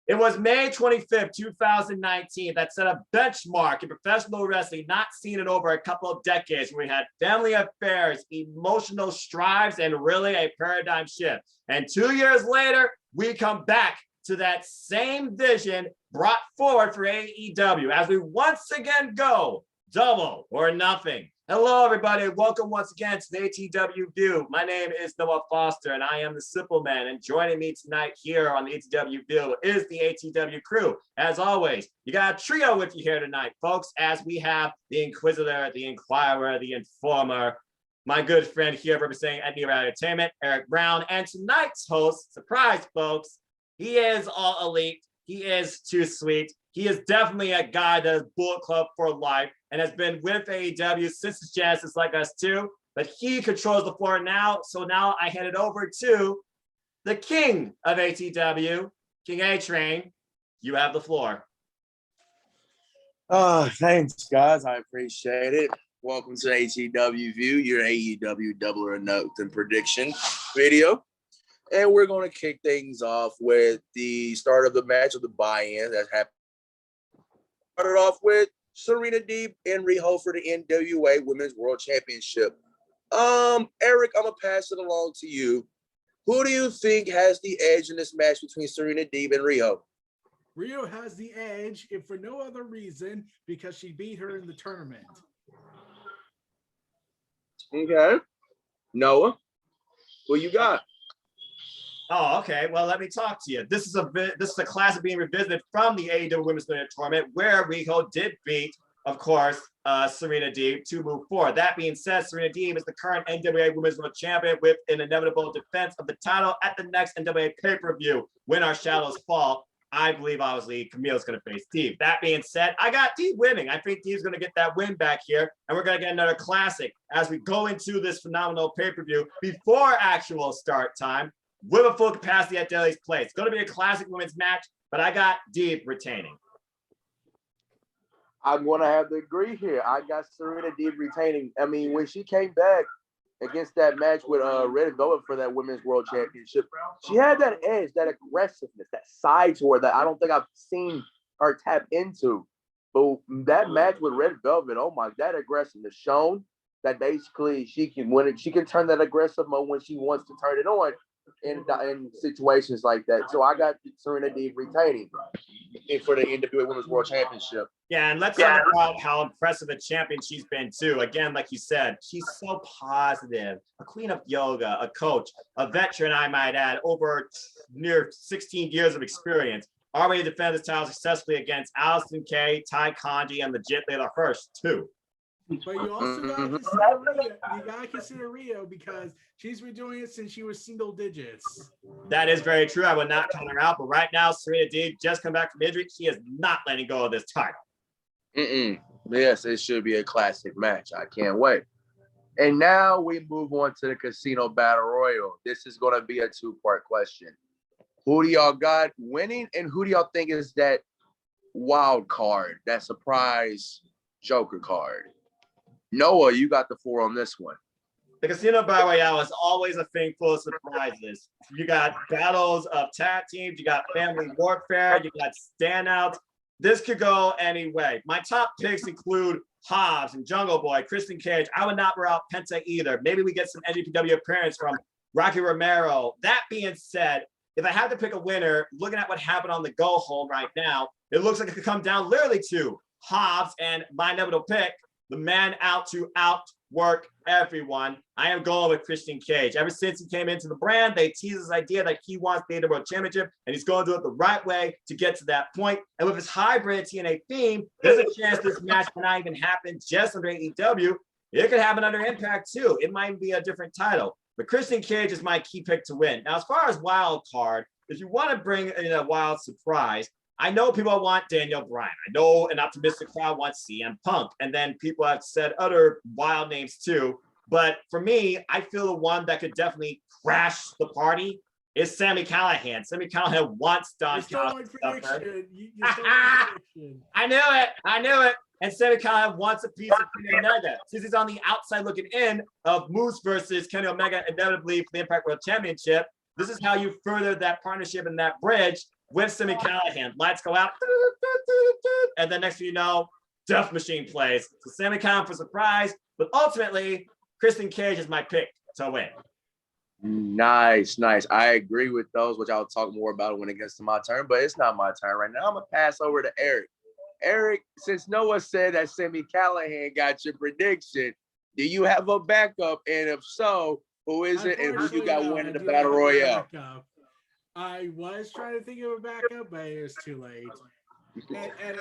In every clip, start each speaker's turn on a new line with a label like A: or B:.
A: It was May 25th, 2019 that set a benchmark in professional wrestling not seen in over a couple of decades, where we had family affairs, emotional strives, and really a paradigm shift. And 2 years later, we come back to that same vision brought forward for AEW as we once again go double or nothing. Hello, everybody. Welcome once again to the ATW View. My name is Noah Foster, and I am the Simple Man. And joining me tonight here on the ATW View is the ATW crew. As always, you got a trio with you here tonight, folks, as we have the Inquisitor, the Inquirer, the Informer, my good friend here representing ATW Entertainment, Eric Brown, and tonight's host, surprise, folks, he is all elite. He is too sweet. He is definitely a guy that is Bullet Club for life and has been with AEW since its genesis, like us too. But he controls the floor now. So now I hand it over to the king of ATW, King A-Train. You have the floor.
B: Thanks, guys. I appreciate it. Welcome to ATW View, your AEW Double or Nothing prediction video. And we're going to kick things off with the start of the match of the buy-in that happened. Started off with Serena Deeb and Riho for the NWA Women's World Championship. Eric, I'm going to pass it along to you. Who do you think has the edge in this match between Serena Deeb and Riho?
C: Riho has the edge, if for no other reason, because she beat her in the tournament.
B: Okay. Noah, who you got?
A: Oh, okay. Well, let me talk to you. This is a classic being revisited from the AEW Women's Tournament, where Riho did beat, of course, Serena Deeb to move forward. That being said, Serena Deeb is the current NWA Women's World Champion with an inevitable defense of the title at the next NWA pay-per-view. When Our Shadows Fall, I believe, obviously, Camille's going to face Deeb. That being said, I got Deeb winning. I think Deeb's going to get that win back here, and we're going to get another classic as we go into this phenomenal pay-per-view before actual start time, with a full capacity at Daily's Place. It's going to be a classic women's match, but I got Deeb retaining.
B: I'm going to have to agree here. I got Serena Deeb retaining. I mean, when she came back against that match with Red Velvet for that Women's World Championship, she had that edge, that aggressiveness, that side to her that I don't think I've seen her tap into. But that match with Red Velvet, oh my, that aggressiveness shown that basically she can turn that aggressive mode when she wants to turn it on in situations like that. So I got Serena Deeb retaining for the NWA Women's World Championship.
A: Yeah, and let's talk about how impressive a champion she's been too. Again, like you said, she's so positive, a queen of yoga, a coach, a veteran, I might add, over near 16 years of experience. Already defended this title successfully against Allison Kay, Ty Conji, and Legit Layla Hirsch too.
C: But you also gotta consider Riho because she's been doing it since she was single digits.
A: That is very true. I would not count her out. But right now, Serena Deeb just come back from injury. She is not letting go of this title.
B: Yes, it should be a classic match. I can't wait. And now we move on to the Casino Battle Royal. This is going to be a two-part question. Who do y'all got winning, and who do y'all think is that wild card, that surprise Joker card? Noah, you got the floor on this one.
A: The Casino Battle Royale is always a thing full of surprises. You got battles of tag teams, you got family warfare, you got standouts. This could go any way. My top picks include Hobbs and Jungle Boy, Christian Cage. I would not rule out Penta either. Maybe we get some NJPW appearance from Rocky Romero. That being said, if I had to pick a winner, looking at what happened on the go home right now, it looks like it could come down literally to Hobbs and my inevitable pick, the man out to outwork everyone. I am going with Christian Cage. Ever since he came into the brand, they teased this idea that he wants the AEW World Championship, and he's going to do it the right way to get to that point. And with his hybrid TNA theme, there's a chance this match might not even happen just under AEW. It could happen under Impact too. It might be a different title. But Christian Cage is my key pick to win. Now, as far as wild card, if you want to bring in a wild surprise, I know people want Daniel Bryan. I know an optimistic crowd wants CM Punk. And then people have said other wild names too. But for me, I feel the one that could definitely crash the party is Sami Callihan. Sami Callihan wants Don Callis. I knew it. And Sami Callihan wants a piece of Kenny Omega. Since he's on the outside looking in of Moose versus Kenny Omega inevitably for the Impact World Championship, this is how you further that partnership and that bridge with Sami Callihan. Lights go out, and then next thing you know, Death Machine plays. So Sami Callihan for surprise, but ultimately, Christian Cage is my pick to win.
B: Nice. I agree with those, which I'll talk more about when it gets to my turn, but it's not my turn right now. I'm going to pass over to Eric. Eric, since Noah said that Sami Callihan got your prediction, do you have a backup? And if so, who is it and who you got winning the Battle Royale?
C: I was trying to think of a backup, but it was too late. And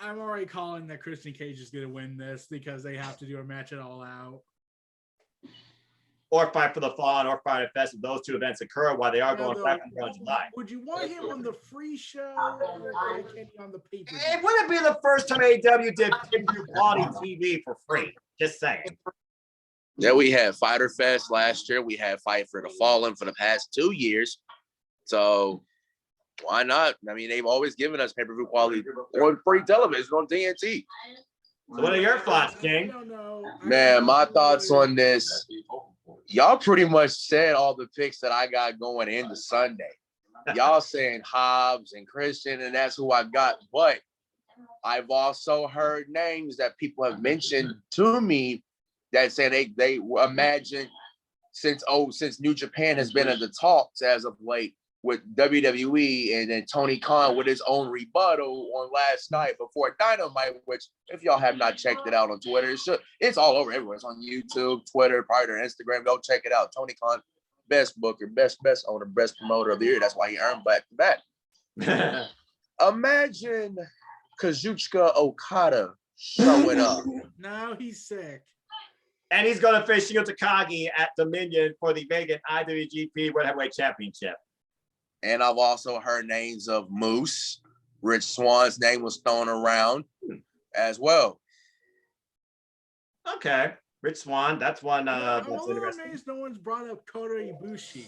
C: I'm already calling that Christian Cage is going to win this because they have to do a match at All Out.
A: Or Fight for the Fallen or Fight at Fest if those two events occur while they are going back on July.
C: Would you want him on the free show or can he on the pay-per-view?
A: It wouldn't be the first time AEW did pay-per-view quality TV for free. Just saying.
B: Yeah, we had Fighter Fest last year. We had Fight for the Fallen for the past 2 years. So why not? I mean, they've always given us pay-per-view quality on free television on TNT.
A: So what are your thoughts, King?
C: I don't know.
B: Man, my thoughts on this. Y'all pretty much said all the picks that I got going into Sunday. Y'all saying Hobbs and Christian, and that's who I got. But I've also heard names that people have mentioned to me that say they imagine since New Japan has been in the talks as of late with WWE and then Tony Khan with his own rebuttal on last night before Dynamite, which if y'all have not checked it out on Twitter, it's all over everywhere. It's on YouTube, Twitter, probably their Instagram. Go check it out. Tony Khan, best booker, best owner, best promoter of the year. That's why he earned back to back. Imagine Kazuchika Okada showing up.
C: No, he's sick.
A: And he's going to face Shingo Takagi at Dominion for the vacant IWGP World Heavyweight Championship.
B: And I've also heard names of Moose. Rich Swan's name was thrown around as well.
A: Okay. Rich Swan, that's one that's interesting.
C: Amazed no one's brought up Kota Ibushi.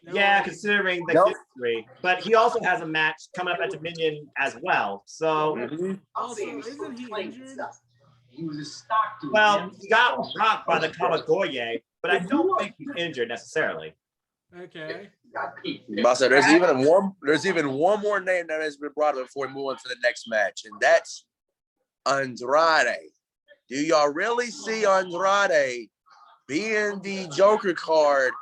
C: No,
A: yeah, considering the history. But he also has a match coming up at Dominion as well. So
C: also, isn't he injured?
A: Well, he got rocked by the Kamagoye, but I don't think he's injured necessarily.
C: Okay.
B: So there's even one more name that has been brought up before we move on to the next match, and that's Andrade. Do y'all really see Andrade being the Joker card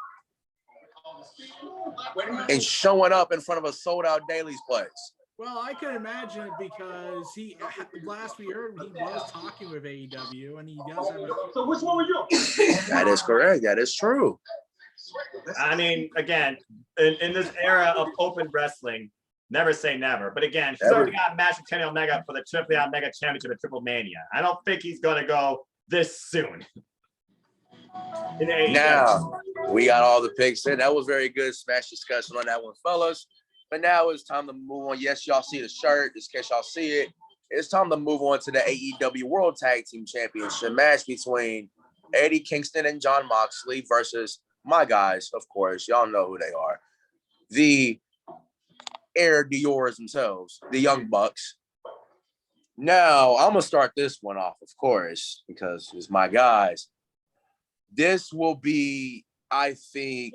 B: and showing up in front of a sold-out Daily's place?
C: Well, I can imagine it because last we heard he was talking with AEW, and he does have a.
D: So which one were you?
B: That is correct. That is true.
A: I mean, again, in this era of open wrestling, never say never. But again, he's already got a match with Kenny Omega for the Triple Omega Championship at Triple Mania. I don't think he's going to go this soon.
B: Now, we got all the picks in. That was very good smash discussion on that one, fellas. But now it's time to move on. Yes, y'all see the shirt. Just in case y'all see it, it's time to move on to the AEW World Tag Team Championship match between Eddie Kingston and Jon Moxley versus my guys, of course. Y'all know who they are. The Air Diors themselves, the Young Bucks. Now, I'm going to start this one off, of course, because it's my guys. This will be, I think,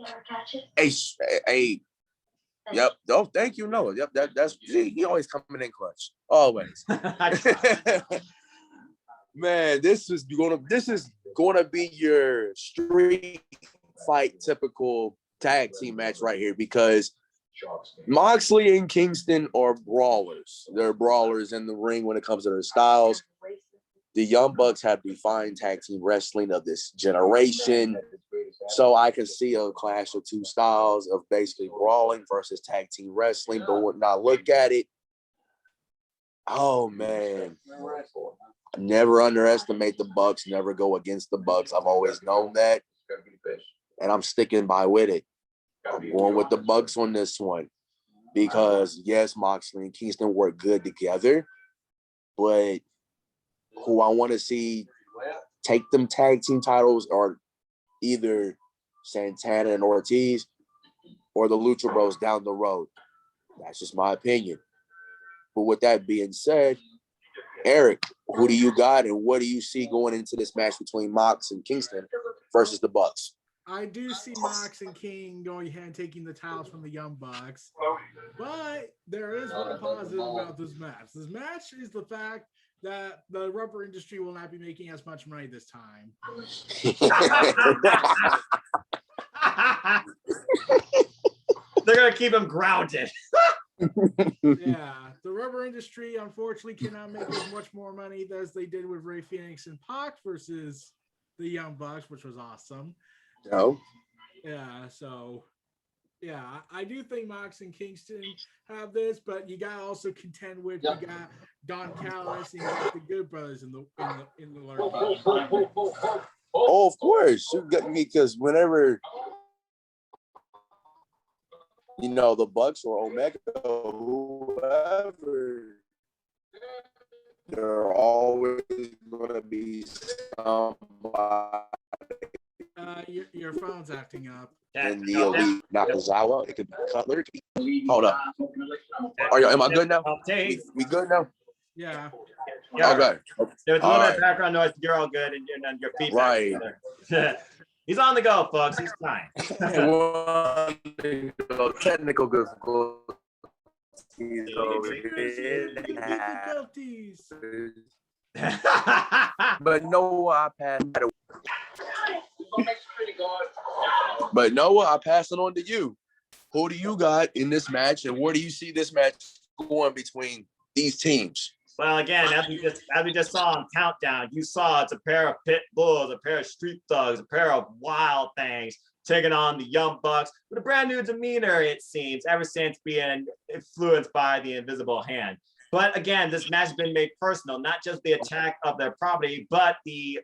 B: Yep. Oh, thank you, Noah. Yep. That's he always coming in clutch. Always. Man, this is gonna be your street fight typical tag team match right here because Moxley and Kingston are brawlers. They're brawlers in the ring when it comes to their styles. The Young Bucks have defined tag team wrestling of this generation. So I can see a clash of two styles of basically brawling versus tag team wrestling. But when I look at it, oh man, never underestimate the Bucks. Never go against the Bucks. I've always known that, and I'm sticking by with it. I'm going with the Bucks on this one because yes, Moxley and Kingston work good together, but who I want to see take them tag team titles are either Santana and Ortiz or the Lucha Bros down the road. That's just my opinion. But with that being said, Eric, who do you got and what do you see going into this match between Mox and Kingston versus the Bucks?
C: I do see Mox and King going ahead and taking the titles from the Young Bucks. But there is one positive about this match. This match is the fact that the rubber industry will not be making as much money this time.
A: They're gonna keep him grounded.
C: Yeah, the rubber industry unfortunately cannot make as much more money as they did with Ray Phoenix and Pac versus the Young Bucks, which was awesome.
B: No.
C: Yeah, so yeah, I do think Mox and Kingston have this, but you got to also contend with you got Don Callis and you got the Good Brothers in the lurking.
B: Oh, of course. You got me because whenever the Bucks or Omega, whoever, there are always going to be somebody
C: Your phone's acting up.
B: in the elite. Nakazawa, it could be Cutler. It could be... Hold up. Am I good now? We good now?
C: Yeah.
B: Okay.
A: There's a little bit of background noise. You're all good, and your feedback. Right. He's on the go, folks. He's fine.
B: Technical
C: difficulties.
B: But Noah, I pass it on to you. Who do you got in this match, and where do you see this match going between these teams?
A: Well, again, as we just saw on Countdown, you saw it's a pair of pit bulls, a pair of street thugs, a pair of wild things taking on the Young Bucks with a brand new demeanor, it seems, ever since being influenced by the invisible hand. But again, this match has been made personal, not just the attack of their property, but the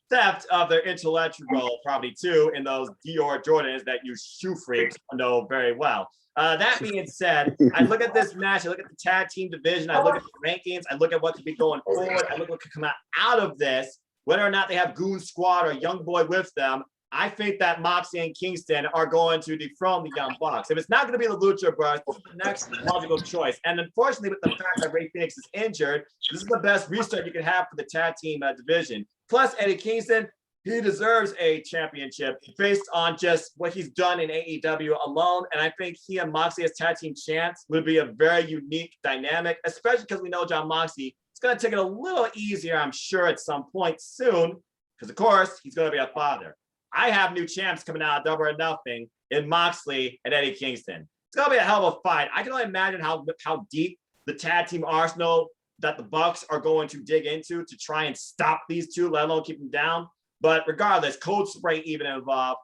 A: theft of their intellectual property too, in those Dior Jordans that you shoe freaks know very well. That being said, I look at this match, I look at the tag team division, I look at the rankings, I look at what could be going forward, I look at what could come out of this, whether or not they have Goon Squad or Young Boy with them. I think that Moxley and Kingston are going to dethrone the Young Bucks. If it's not going to be the Lucha Brothers, this is the next logical choice. And unfortunately, with the fact that Ray Phoenix is injured, this is the best restart you can have for the tag team division. Plus, Eddie Kingston, he deserves a championship based on just what he's done in AEW alone. And I think he and Moxley as tag team champs would be a very unique dynamic, especially because we know Jon Moxley is going to take it a little easier, I'm sure, at some point soon, because, of course, he's going to be a father. I have new champs coming out of Double or Nothing in Moxley and Eddie Kingston. It's going to be a hell of a fight. I can only imagine how deep the tag team arsenal that the Bucks are going to dig into to try and stop these two, let alone keep them down. But regardless, Cold Spray even involved.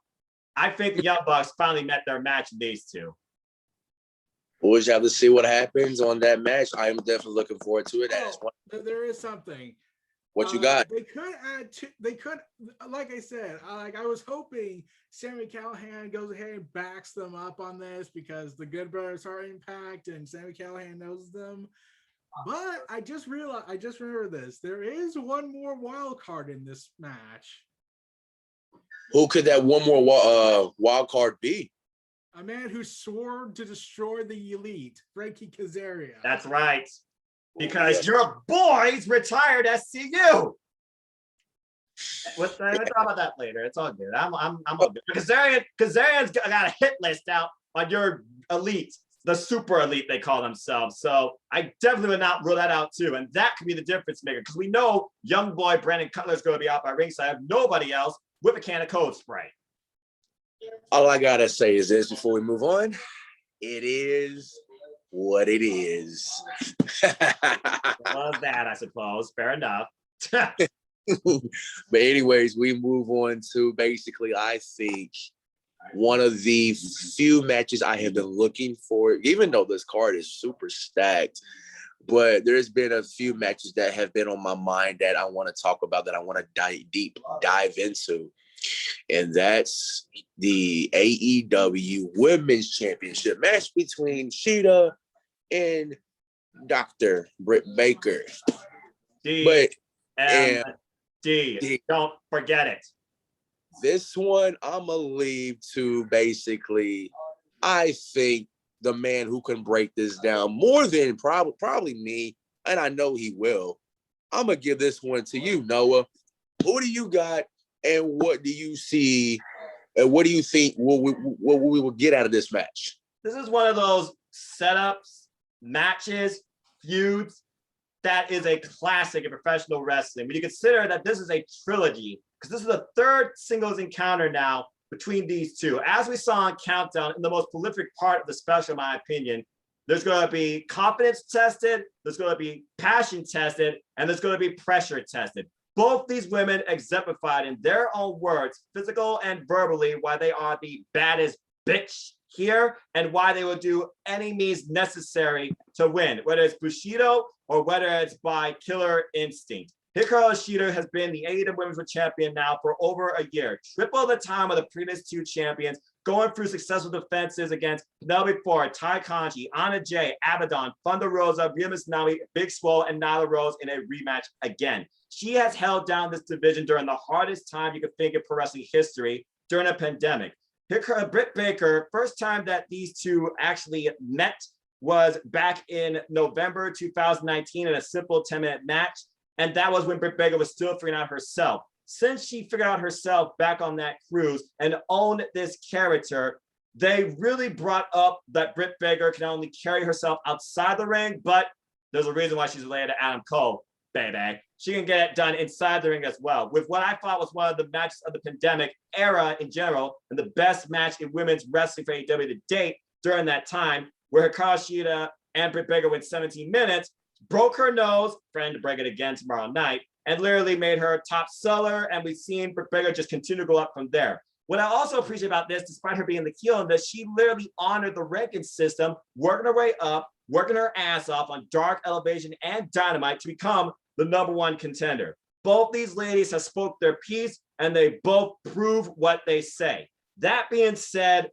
A: I think the Young Bucks finally met their match in these two.
B: We'll just have to see what happens on that match. I am definitely looking forward to it.
C: There is something.
B: What you got?
C: They could add to. They could, like I said, I was hoping Sami Callihan goes ahead and backs them up on this because the Good Brothers are Impact and Sami Callihan knows them. But I just remember this. There is one more wild card in this match.
B: Who could that one more wild card be?
C: A man who swore to destroy the Elite, Frankie Kazarian.
A: That's right. Because your boys retired SCU. We'll talk about that later. It's all good. I'm all good. Kazarian's got a hit list out on your Elite, the super elite they call themselves. So I definitely would not rule that out too. And that could be the difference maker because we know young boy Brandon Cutler's going to be out by ringside. I have nobody else with a can of Cold Spray.
B: All I gotta say is this before we move on. It is what it is.
A: Love that, I suppose. Fair enough.
B: But anyways, we move on to basically, I think, one of the few matches I have been looking for, even though this card is super stacked, but there's been a few matches that have been on my mind that I want to talk about, that I want to deep dive into. And that's the AEW Women's Championship match between Sheeta and Dr. Britt Baker.
A: D. Don't forget it.
B: This one I'm going to leave to basically, I think, the man who can break this down more than probably me, and I know he will. I'm going to give this one to you, Noah. Who do you got, and what do you see And what do you think what we will get out of this match?
A: This is one of those setups, matches, feuds that is a classic in professional wrestling. When you consider that this is a trilogy, because this is the third singles encounter now between these two. As we saw on Countdown, in the most prolific part of the special, in my opinion, there's going to be confidence tested, there's going to be passion tested, and there's going to be pressure tested. Both these women exemplified in their own words, physical and verbally, why they are the baddest bitch here and why they will do any means necessary to win, whether it's Bushido or whether it's by killer instinct. Hikaru Shida has been the AEW Women's World Champion now for over a year, triple the time of the previous two champions, going through successful defenses against Penelope Ford, Tai Conchi, Anna Jay, Abaddon, Thunder Rosa, Rhea Mizunami, Big Swole, and Nyla Rose in a rematch again. She has held down this division during the hardest time you could think of pro wrestling history during a pandemic. Britt Baker, first time that these two actually met was back in November 2019 in a simple 10-minute match. And that was when Britt Baker was still figuring out herself. Since she figured out herself back on that cruise and owned this character, they really brought up that Britt Baker can only carry herself outside the ring, but there's a reason why she's related to Adam Cole, baby. She can get it done inside the ring as well. With what I thought was one of the matches of the pandemic era in general, and the best match in women's wrestling for AEW to date during that time, where Hikaru Shida and Britt Baker went 17 minutes, broke her nose, trying to break it again tomorrow night, and literally made her top seller, and we've seen Britt Baker just continue to go up from there. What I also appreciate about this, despite her being the heel, is that she literally honored the ranking system, working her way up, working her ass off on Dark, Elevation, and Dynamite to become the #1 contender. Both these ladies have spoke their piece, and they both prove what they say. That being said,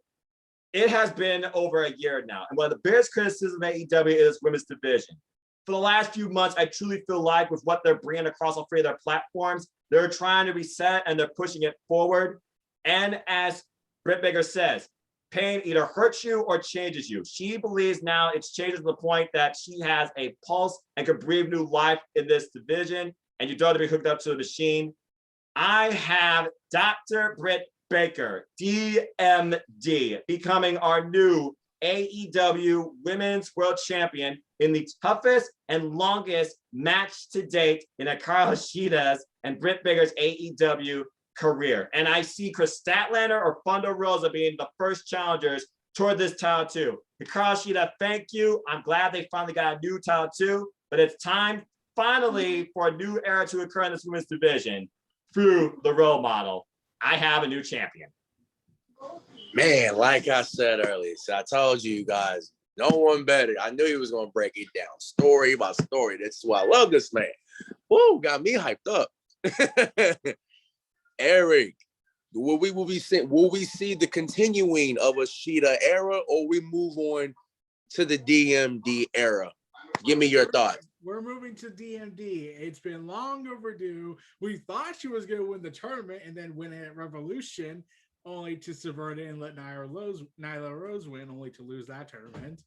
A: it has been over a year now, and one of the biggest criticisms of AEW is women's division. For the last few months, I truly feel like with what they're bringing across all three of their platforms, they're trying to reset and they're pushing it forward. And as Britt Baker says, pain either hurts you or changes you. She believes now it's changed to the point that she has a pulse and can breathe new life in this division, and you don't have to be hooked up to the machine. I have Dr. Britt Baker, DMD, becoming our new AEW Women's World Champion in the toughest and longest match to date in Hikaru Shida's and Britt Baker's AEW career. And I see Chris Statlander or Thunder Rosa being the first challengers toward this title too. Hikaru Shida, thank you. I'm glad they finally got a new title too, but it's time finally for a new era to occur in this women's division through the role model. I have a new champion.
B: Man, like I said earlier, so I told you guys, no one better. I knew he was going to break it down, story by story. That's why I love this man. Woo, got me hyped up. Eric, will we see the continuing of a Shida era, or we move on to the DMD era? Give me your thoughts.
C: We're moving to DMD. It's been long overdue. We thought she was going to win the tournament and then win it at Revolution, only to subvert it and let Nyla Rose win, only to lose that tournament.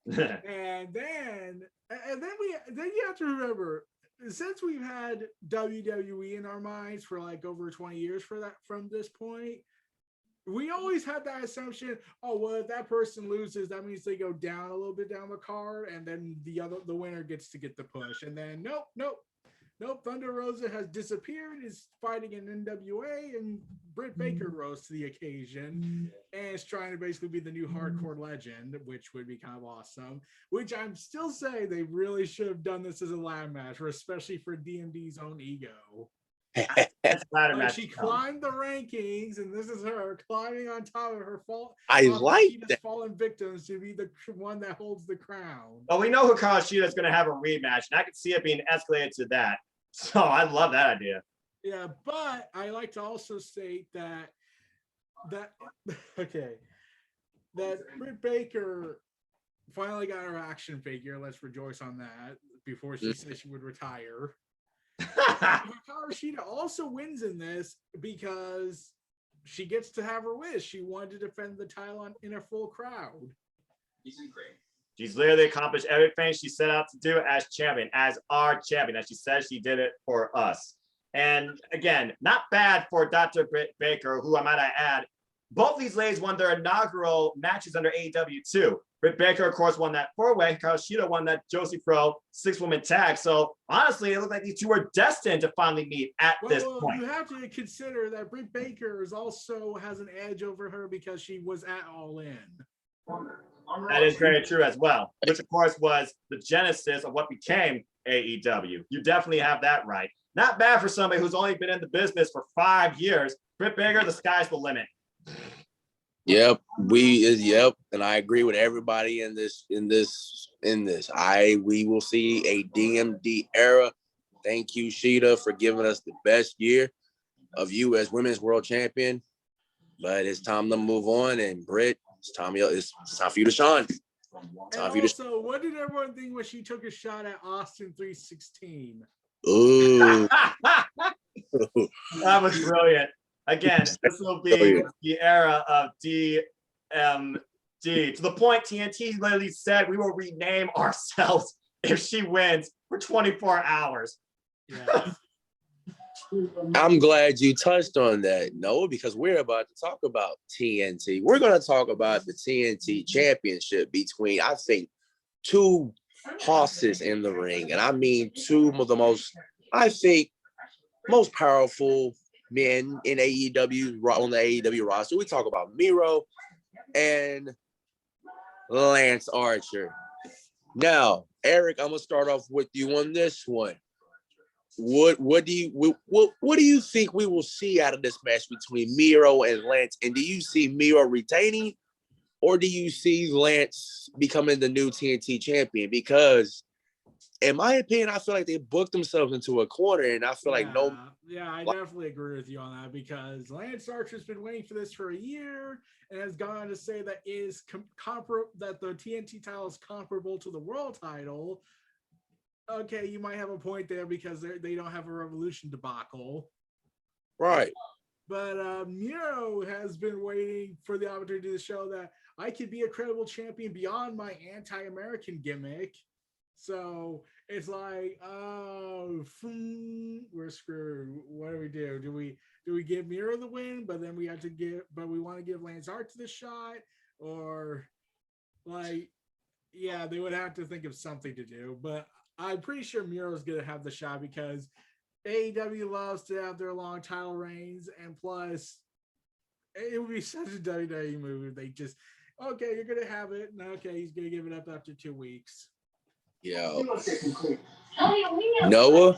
C: and then you have to remember, since we've had WWE in our minds for like over 20 years from this point, we always had that assumption, oh, well, if that person loses, that means they go down a little bit down the card, and then the winner gets to get the push. And then nope. Thunder Rosa has disappeared, is fighting in NWA, and Britt Baker rose to the occasion and is trying to basically be the new hardcore legend, which would be kind of awesome. Which I'm still saying they really should have done this as a ladder match, especially for DMD's own ego. Like she climbed the rankings, and this is her climbing on top of her fault.
B: I like that.
C: Fallen victims to be the one that holds the crown.
A: Well, we know Hikaru Shida is going to have a rematch, and I can see it being escalated to that. So I love that idea.
C: Yeah, but I like to also state that Britt Baker finally got her action figure. Let's rejoice on that before she said she would retire. Hikaru Shida also wins in this because she gets to have her wish. She wanted to defend the title in a full crowd.
A: She's literally accomplished everything she set out to do as champion, as our champion, as she says she did it for us. And again, not bad for Dr. Britt Baker, who I might add, Both these ladies won their inaugural matches under AEW too. Britt Baker, of course, won that 4-way. Kaoshida won that Josie Pro 6-woman tag. So honestly, it looked like these two were destined to finally meet at this point.
C: You have to consider that Britt Baker also has an edge over her because she was at All In.
A: That is very true as well, which of course was the genesis of what became AEW. You definitely have that right. Not bad for somebody who's only been in the business for 5 years. Britt Baker, the sky's the limit.
D: Yep, and I agree with everybody in this. We will see a DMD era. Thank you, Sheeta, for giving us the best year of you as women's world champion. But it's time to move on, and Britt, it's time for you to shine.
C: Also, what did everyone think when she took a shot at Austin 316?
D: Ooh,
A: that was brilliant. Again, this will be the era of DMD. To the point TNT literally said we will rename ourselves if she wins for 24 hours.
C: Yeah.
D: I'm glad you touched on that, Noah, because we're about to talk about TNT. We're going to talk about the TNT championship between, I think, two horses in the ring. And I mean two of the most powerful men in AEW, on the AEW roster. We talk about Miro and Lance Archer. Now, Eric, I'm gonna start off with you on this one. What do you think we will see out of this match between Miro and Lance? And do you see Miro retaining, or do you see Lance becoming the new TNT champion? Because in my opinion, I feel like they booked themselves into a corner, and I feel like
C: I definitely agree with you on that, because Lance Archer's been waiting for this for a year and has gone on to say that that the TNT title is comparable to the world title. Okay, you might have a point there because they don't have a Revolution debacle,
D: right?
C: But Miro has been waiting for the opportunity to show that I could be a credible champion beyond my anti-American gimmick. So it's like, oh, we're screwed. What do we do? Do we give Miro the win, but then we want to give Lance Archer the shot, or like, yeah, they would have to think of something to do. But I'm pretty sure Miro's gonna have the shot because AEW loves to have their long title reigns, and plus, it would be such a WWE move if they just, okay, you're gonna have it, and okay, he's gonna give it up after 2 weeks.
D: Yeah. Noah,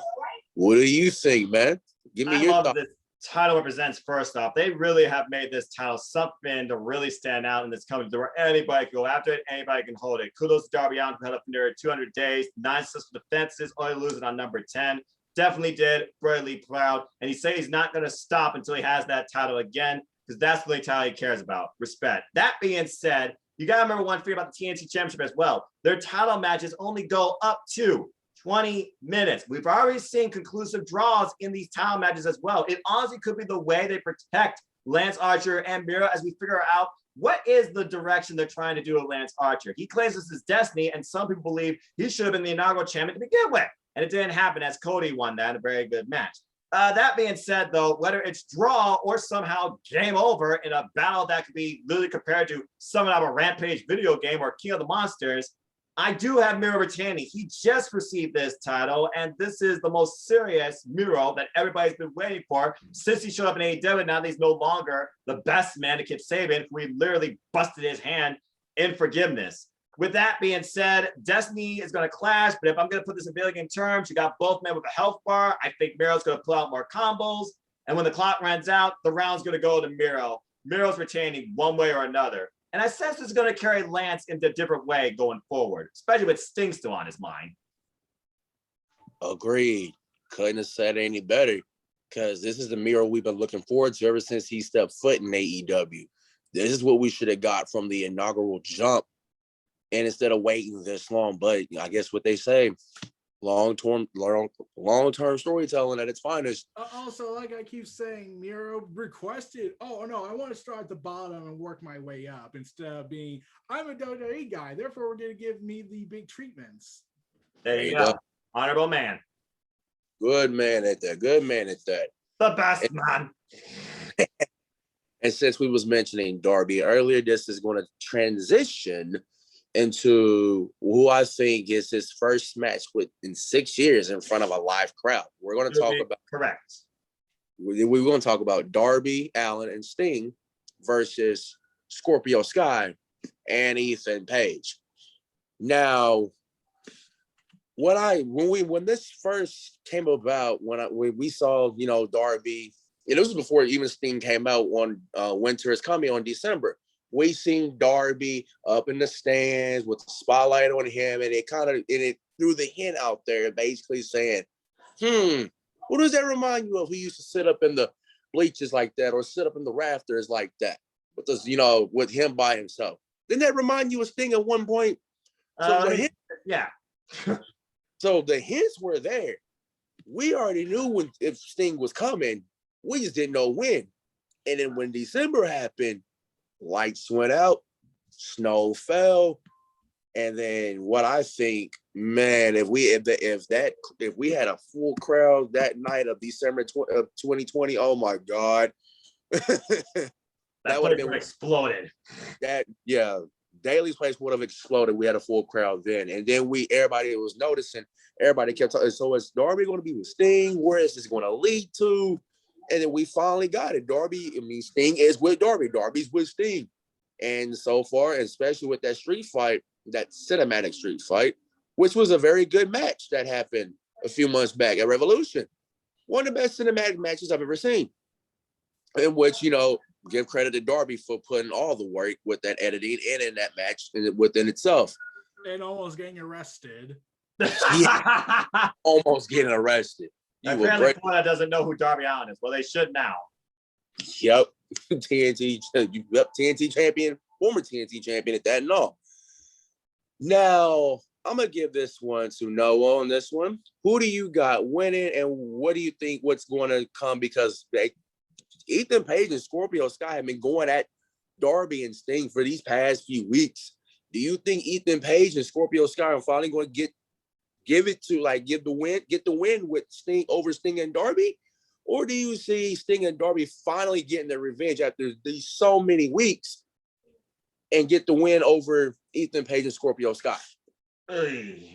D: what do you think, man? Give me your thoughts.
A: This title represents, first off, they really have made this title something to really stand out in this company, where anybody can go after it, anybody can hold it. Kudos to Darby Allin, who held up for nearly 200 days, 9 successful defenses, only losing on number 10. Definitely did, brilliantly proud. And he said he's not going to stop until he has that title again, because that's the only title he cares about. Respect. That being said, you got to remember one thing about the TNT Championship as well. Their title matches only go up to 20 minutes. We've already seen conclusive draws in these title matches as well. It honestly could be the way they protect Lance Archer and Miro as we figure out what is the direction they're trying to do with Lance Archer. He claims this is destiny, and some people believe he should have been the inaugural champion to begin with. And it didn't happen, as Cody won that in a very good match. That being said, though, whether it's draw or somehow game over in a battle that could be literally compared to someone out of a Rampage video game or King of the Monsters, I do have Miro retaining. He just received this title, and this is the most serious Miro that everybody's been waiting for since he showed up in AEW. Now that he's no longer the best man to Kip Sabian, who he literally busted his hand in forgiveness. With that being said, Destiny is going to clash, but if I'm going to put this in video game terms, you got both men with a health bar. I think Miro's going to pull out more combos, and when the clock runs out, the round's going to go to Miro. Miro's retaining one way or another. And I sense this is going to carry Lance in a different way going forward, especially with Sting still on his mind.
D: Agreed. Couldn't have said any better, because this is the Miro we've been looking forward to ever since he stepped foot in AEW. This is what we should have got from the inaugural jump. And instead of waiting this long, but I guess what they say, long-term storytelling at its finest.
C: Also, like I keep saying, Miro requested, oh no, I want to start at the bottom and work my way up instead of being, I'm a WWE guy, therefore we're going to give me the big treatments.
A: There you go. Honorable man.
D: Good man at that. Good man at that.
A: The best man.
D: And since we was mentioning Darby earlier, this is going to transition into who I think is his first match in 6 years in front of a live crowd. We're going to talk about
A: correct.
D: We're going to talk about Darby Allin and Sting versus Scorpio Sky and Ethan Page. Now, when this first came about, when we saw Darby, and this was before even Sting came out on Winter is Coming on December. We seen Darby up in the stands with the spotlight on him, and it threw the hint out there, basically saying, what does that remind you of? He used to sit up in the bleachers like that, or sit up in the rafters like that, with him by himself. Didn't that remind you of Sting at one point?
A: Yeah.
D: So the hints were there. We already knew if Sting was coming. We just didn't know when. And then when December happened, lights went out, snow fell, and then what I think, man, if we had a full crowd that night of December of 2020, oh my God,
A: that would have been exploded.
D: Daly's place would have exploded. We had a full crowd then, and then everybody was noticing. Everybody kept talking. So is Darby going to be with Sting? Where is this going to lead to? And then we finally got it. Sting is with Darby. Darby's with Sting. And so far, especially with that street fight, that cinematic street fight, which was a very good match that happened a few months back at Revolution. One of the best cinematic matches I've ever seen. In which, give credit to Darby for putting all the work with that editing and in that match within itself.
C: And almost getting arrested.
D: Almost getting arrested.
A: Apparently, Florida doesn't know who Darby Allin is. Well, they should now.
D: Yep. TNT champion, former TNT champion at that and all. Now, I'm going to give this one to Noah on this one. Who do you got winning, and what do you think what's going to come? Because Ethan Page and Scorpio Sky have been going at Darby and Sting for these past few weeks. Do you think Ethan Page and Scorpio Sky are finally going to get the win with Sting over Sting and Darby? Or do you see Sting and Darby finally getting their revenge after these so many weeks and get the win over Ethan Page and Scorpio Sky?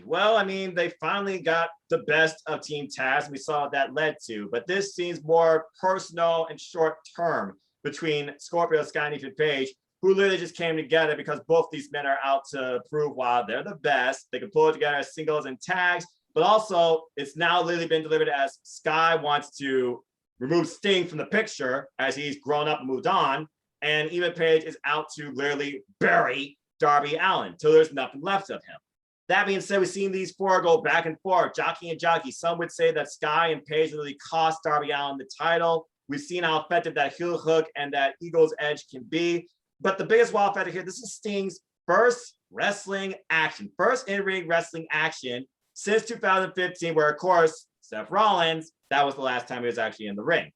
A: Well, they finally got the best of Team Taz. We saw what that led to, but this seems more personal and short term between Scorpio Sky and Ethan Page, who literally just came together because both these men are out to prove why they're the best. They can pull it together as singles and tags, but also it's now literally been delivered as Sky wants to remove Sting from the picture as he's grown up and moved on, and Ethan Page is out to literally bury Darby Allin till there's nothing left of him. That being said, we've seen these four go back and forth, jockey and jockey. Some would say that Sky and Page really cost Darby Allin the title. We've seen how effective that heel hook and that Eagle's Edge can be. But the biggest wow factor here, this is Sting's first wrestling action, first in-ring wrestling action since 2015, where, of course, Seth Rollins, that was the last time he was actually in the ring.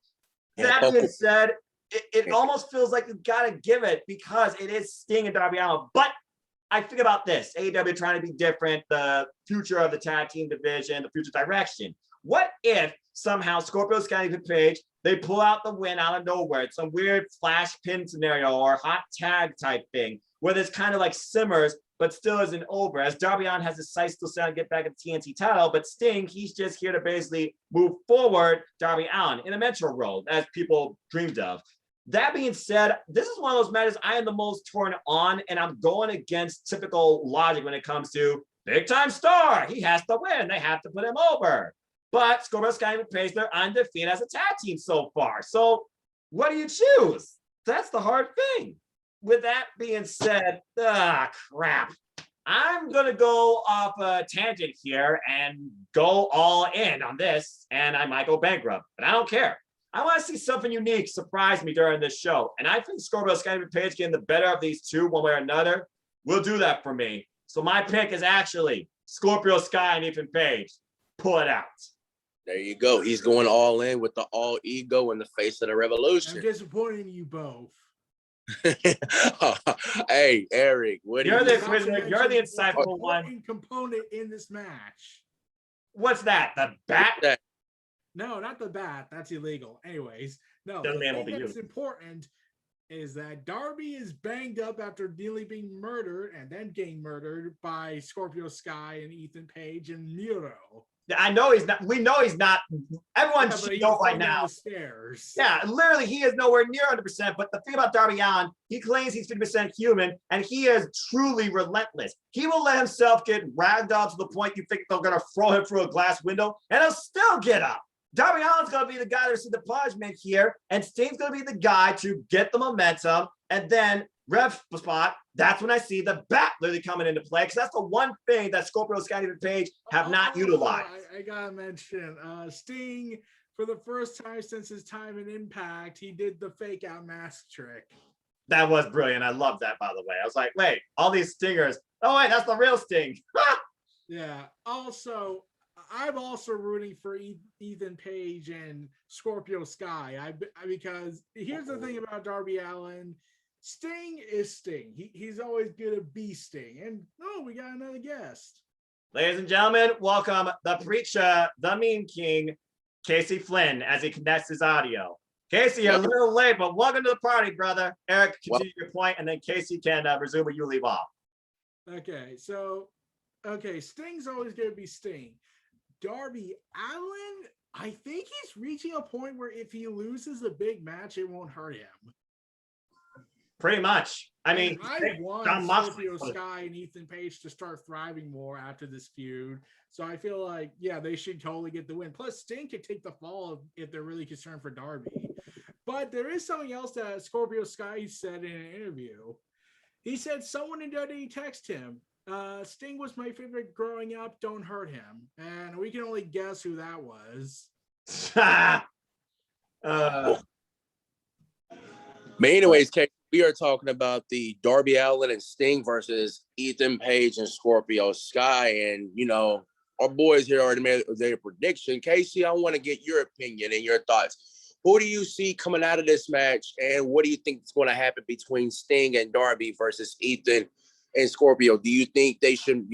A: That being said, it almost feels like you've got to give it because it is Sting and Darby Allin. But I think about this, AEW trying to be different, the future of the tag team division, the future direction. What if somehow Scorpio Sky and Page, they pull out the win out of nowhere? It's some weird flash pin scenario or hot tag type thing where there's kind of like simmers, but still isn't over. As Darby Allin has his sights still set to get back at the TNT title, but Sting, he's just here to basically move forward Darby Allin in a metro role, as people dreamed of. That being said, this is one of those matches I am the most torn on, and I'm going against typical logic when it comes to big time star. He has to win. They have to put him over. But Scorpio Sky and Page, they're undefeated as a tag team so far. So what do you choose? That's the hard thing. With that being said, crap. I'm going to go off a tangent here and go all in on this, and I might go bankrupt, but I don't care. I want to see something unique surprise me during this show. And I think Scorpio Sky and Page getting the better of these two one way or another will do that for me. So my pick is actually Scorpio Sky and Ethan Page. Pull it out.
D: There you go. He's going all in with the all ego in the face of the revolution.
C: I'm disappointed in you both.
D: Hey, Eric, what
A: you're
D: do
A: the
D: you
A: inquisitor, you're the insightful one.
C: Component in this match.
A: What's that? The bat?
C: No, not the bat. That's illegal. Anyways, no.
A: Doesn't
C: The
A: mean
C: thing that's important is that Darby is banged up after nearly being murdered and then getting murdered by Scorpio Sky and Ethan Page and Miro.
A: I know he's not. We know he's not. Everyone
C: Yeah,
A: should
C: but he
A: know
C: was
A: by
C: thrown down
A: now.
C: the stairs.
A: Yeah, literally, he is nowhere near 100%. But the thing about Darby Allin, he claims he's 50% human, and he is truly relentless. He will let himself get ragdolled to the point you think they're going to throw him through a glass window, and he'll still get up. Darby Allin's going to be the guy to receive the punishment here, and Sting's going to be the guy to get the momentum, and then ref spot. That's when I see the bat literally coming into play, because that's the one thing that Scorpio Sky and Page have not utilized.
C: I gotta mention, Sting, for the first time since his time in Impact, he did the fake out mask trick.
A: That was brilliant. I love that, by the way. I was like, wait, all these stingers. Oh, wait, that's the real Sting.
C: Yeah. Also, I'm also rooting for Ethan Page and Scorpio Sky. Because here's the thing about Darby Allin. Sting is Sting. He's always gonna be Sting. And we got another guest.
A: Ladies and gentlemen, welcome the preacher, the Mean King, Casey Flynn, as he connects his audio. Casey, you're a little late, but welcome to the party, brother. Eric, continue your point, and then Casey can resume where you leave off.
C: Okay, so Sting's always gonna be Sting. Darby Allin, I think he's reaching a point where if he loses a big match, it won't hurt him.
A: Pretty much. I mean,
C: I want Scorpio Sky and Ethan Page to start thriving more after this feud. So I feel like, they should totally get the win. Plus, Sting could take the fall if they're really concerned for Darby. But there is something else that Scorpio Sky said in an interview. He said someone in WWE texted him, Sting was my favorite growing up, don't hurt him. And we can only guess who that was.
D: But anyways, Kate, we are talking about the Darby Allin and Sting versus Ethan Page and Scorpio Sky. And, our boys here already made their prediction. Casey, I want to get your opinion and your thoughts. Who do you see coming out of this match? And what do you think is going to happen between Sting and Darby versus Ethan and Scorpio? Do you think they should,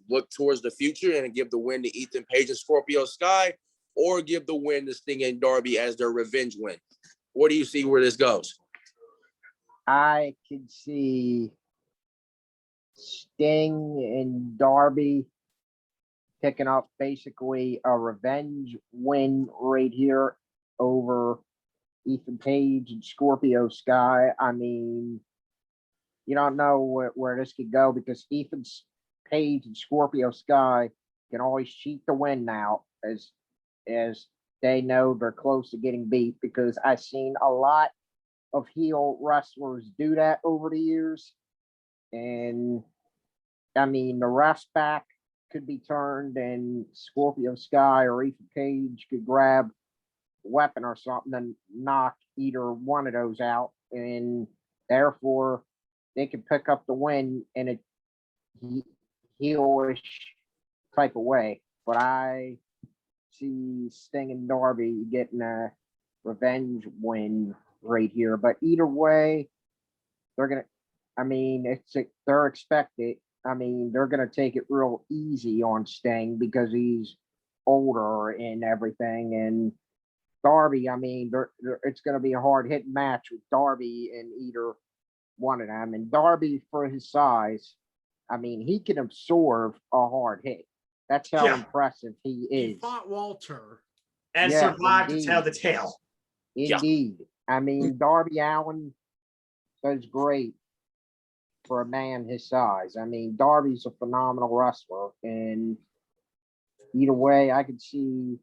D: look towards the future and give the win to Ethan Page and Scorpio Sky, or give the win to Sting and Darby as their revenge win? What do you see where this goes?
E: I could see Sting and Darby picking up basically a revenge win right here over Ethan Page and Scorpio Sky. I mean, you don't know where this could go, because Ethan Page and Scorpio Sky can always cheat the win now, as they know they're close to getting beat, because I've seen a lot of heel wrestlers do that over the years. And I mean, the ref's back could be turned, and Scorpio Sky or Ethan Page could grab a weapon or something and knock either one of those out, and therefore they can pick up the win in a heelish type of way. But I see Sting and Darby getting a revenge win right here. But either way, they're expected. They're gonna take it real easy on Sting because he's older and everything. And Darby, it's gonna be a hard hitting match with Darby and either one of them. And Darby, for his size, he can absorb a hard hit. That's how impressive he is.
C: He fought Walter
A: and survived to tell the tale.
E: Indeed. Darby Allin does great for a man his size. Darby's a phenomenal wrestler, and either way, I could see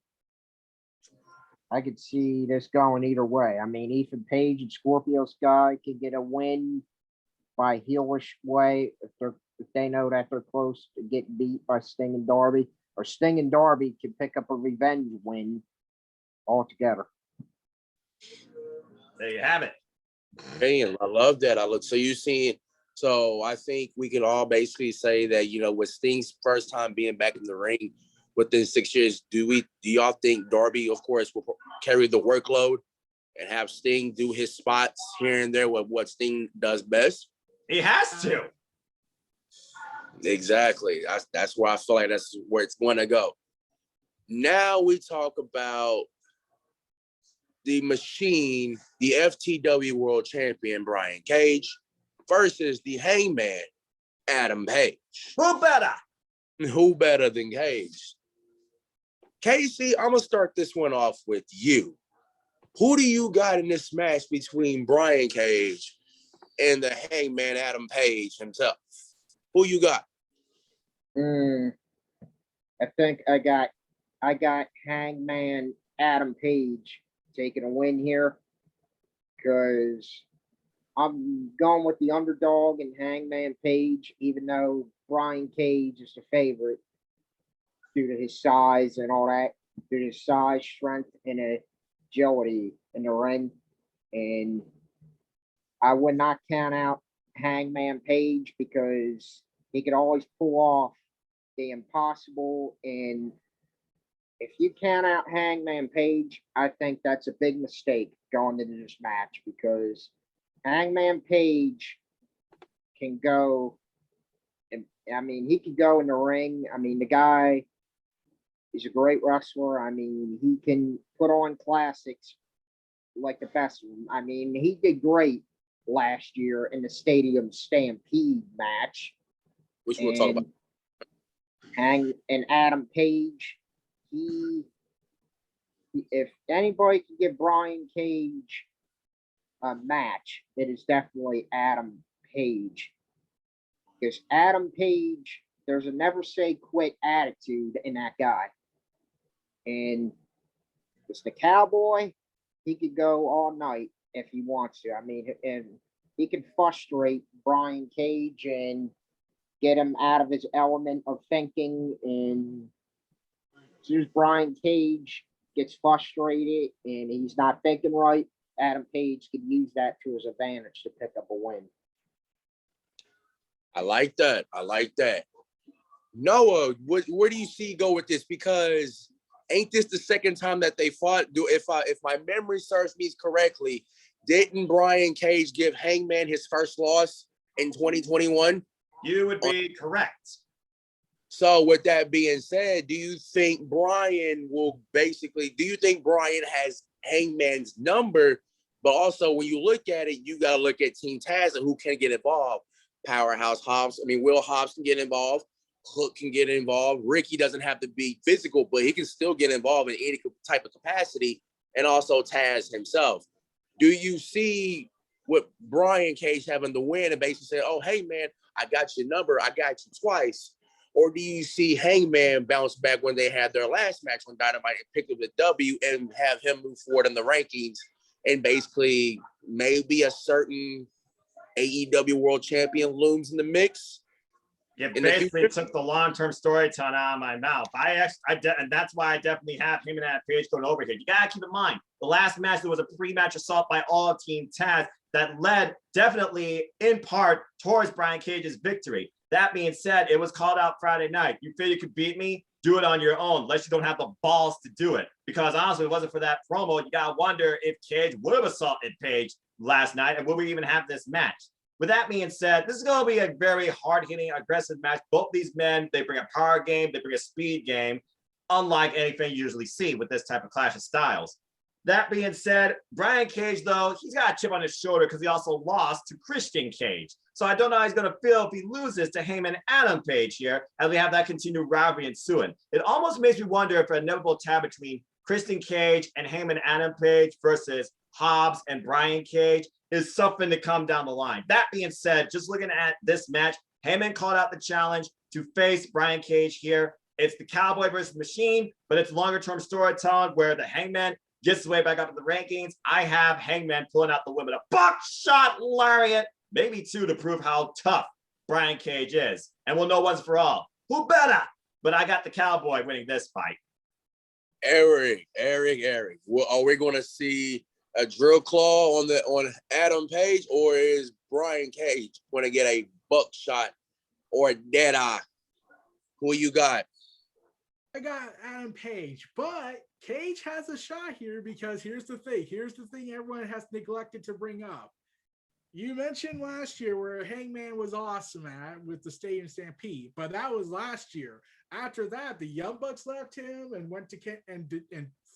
E: this going either way. Ethan Page and Scorpio Sky could get a win by heelish way if they know that they're close to getting beat by Sting and Darby, or Sting and Darby can pick up a revenge win altogether.
A: There you have it.
D: Man, I love that. So I think we can all basically say that, with Sting's first time being back in the ring within 6 years, do y'all think Darby, of course, will carry the workload and have Sting do his spots here and there with what Sting does best?
A: He has to.
D: Exactly. That's where I feel like that's where it's going to go. Now we talk about the Machine, the FTW World Champion Brian Cage versus the Hangman Adam Page.
A: Who better?
D: Who better than Cage? Casey, I'm gonna start this one off with you. Who do you got in this match between Brian Cage and the Hangman Adam Page himself? Who you got?
E: I think I got Hangman Adam Page taking a win here because I'm going with the underdog and Hangman Page, even though Brian Cage is the favorite due to his size and all that, due to his size, strength, and agility in the ring. And I would not count out Hangman Page because he could always pull off the impossible. And if you count out Hangman Page, I think that's a big mistake going into this match because Hangman Page can go, and I mean, he could go in the ring. I mean, the guy is a great wrestler. I mean, he can put on classics like the best of them. I mean, he did great last year in the Stadium Stampede match.
D: Which we'll talk about.
E: And Adam Page, if anybody can give Brian Cage a match, it is definitely Adam Page. Because Adam Page, there's a never say quit attitude in that guy. And it's the Cowboy, he could go all night if he wants to. I mean, and he can frustrate Brian Cage and get him out of his element of thinking. And as soon as Brian Cage gets frustrated and he's not thinking right, Adam Page can use that to his advantage to pick up a win.
D: I like that. Noah, where do you see go with this? Because ain't this the second time that they fought? If my memory serves me correctly, didn't Brian Cage give Hangman his first loss in 2021?
A: You would be correct.
D: So with that being said, do you think Brian has Hangman's number? But also when you look at it, you got to look at Team Taz and who can get involved. Powerhouse Hobbs. I mean, Will Hobbs can get involved. Hook can get involved. Ricky doesn't have to be physical, but he can still get involved in any type of capacity. And also Taz himself. Do you see what Brian Cage having the win and basically say, oh, hey, man, I got your number. I got you twice. Or do you see Hangman bounce back when they had their last match when Dynamite picked up the W and have him move forward in the rankings and basically maybe a certain AEW World Champion looms in the mix?
A: You basically took the long-term storytelling out of my mouth. And that's why I definitely have him and Adam Page going over here. You gotta keep in mind, the last match, there was a pre-match assault by all of Team Taz that led definitely in part towards Brian Cage's victory. That being said, it was called out Friday night. You feel you could beat me? Do it on your own, unless you don't have the balls to do it. Because honestly, if it wasn't for that promo, you gotta wonder if Cage would have assaulted Page last night, and would we even have this match? With that being said, this is going to be a very hard-hitting, aggressive match. Both these men, they bring a power game, they bring a speed game, unlike anything you usually see with this type of clash of styles. That being said, Brian Cage, though, he's got a chip on his shoulder because he also lost to Christian Cage. So I don't know how he's going to feel if he loses to Heyman Adam Page here, and we have that continued rivalry ensuing. It almost makes me wonder if an inevitable tab between Christian Cage and Heyman Adam Page versus Hobbs and Brian Cage is something to come down the line. That being said, just looking at this match, Heyman called out the challenge to face Brian Cage here. It's the Cowboy versus Machine, but it's longer-term storytelling where the Hangman gets his way back up in the rankings. I have Hangman pulling out the win with a buckshot lariat, maybe two, to prove how tough Brian Cage is. And we'll know once for all, who better? But I got the Cowboy winning this fight.
D: Eric. Well, are we going to see a drill claw on Adam Page, or is Brian Cage going to get a buckshot or a dead eye? Who you got?
C: I got Adam Page, but Cage has a shot here because here's the thing everyone has neglected to bring up. You mentioned last year where Hangman was awesome at with the Stadium Stampede, but that was last year. After that, the Young Bucks left him and went to and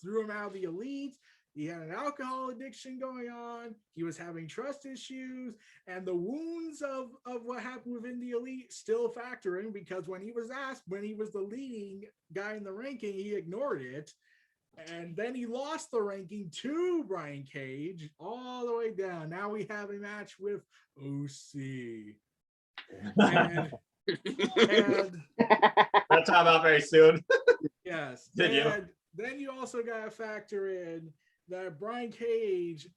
C: threw him out of the Elites. He had an alcohol addiction going on. He was having trust issues, and the wounds of what happened within the elite still factor in, because when he was asked when he was the leading guy in the ranking, he ignored it. And then he lost the ranking to Brian Cage all the way down. Now we have a match with OC. And
A: We'll talk about very soon.
C: yes.
A: Did you?
C: And then you also got to factor in that Brian Cage,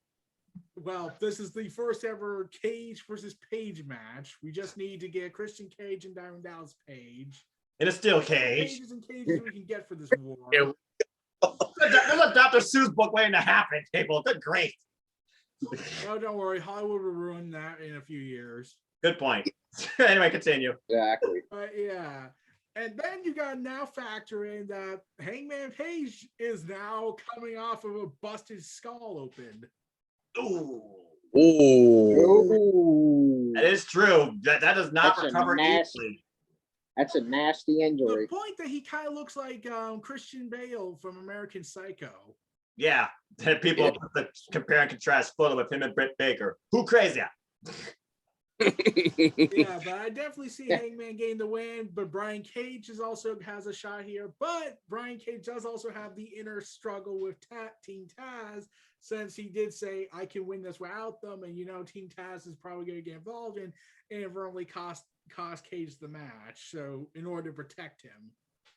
C: well, this is the first ever Cage versus Page match. We just need to get Christian Cage and Diamond Dallas Page.
A: In a steel cage.
C: Cages and cages we can get for this war.
A: There's a Dr. Seuss book waiting to happen, people. Good grief.
C: Oh, don't worry. Hollywood will ruin that in a few years.
A: Good point. Anyway, continue.
E: Exactly.
C: Yeah. And then you got to now factor in that Hangman Page is now coming off of a busted skull open.
A: Ooh.
E: Ooh.
A: That is true. That does not
E: That's a
A: recover
E: nasty-
A: easily.
E: That's a nasty
C: The
E: injury.
C: point that he kind of looks like Christian Bale from American Psycho.
A: Yeah. People put the compare and contrast photo with him and Britt Baker. Who crazy?
C: Yeah, but I definitely see Hangman getting the win. But Brian Cage also has a shot here. But Brian Cage does also have the inner struggle with Team Taz, since he did say, I can win this without them. And, Team Taz is probably going to get involved and inadvertently cost Cage the match. So in order to protect him.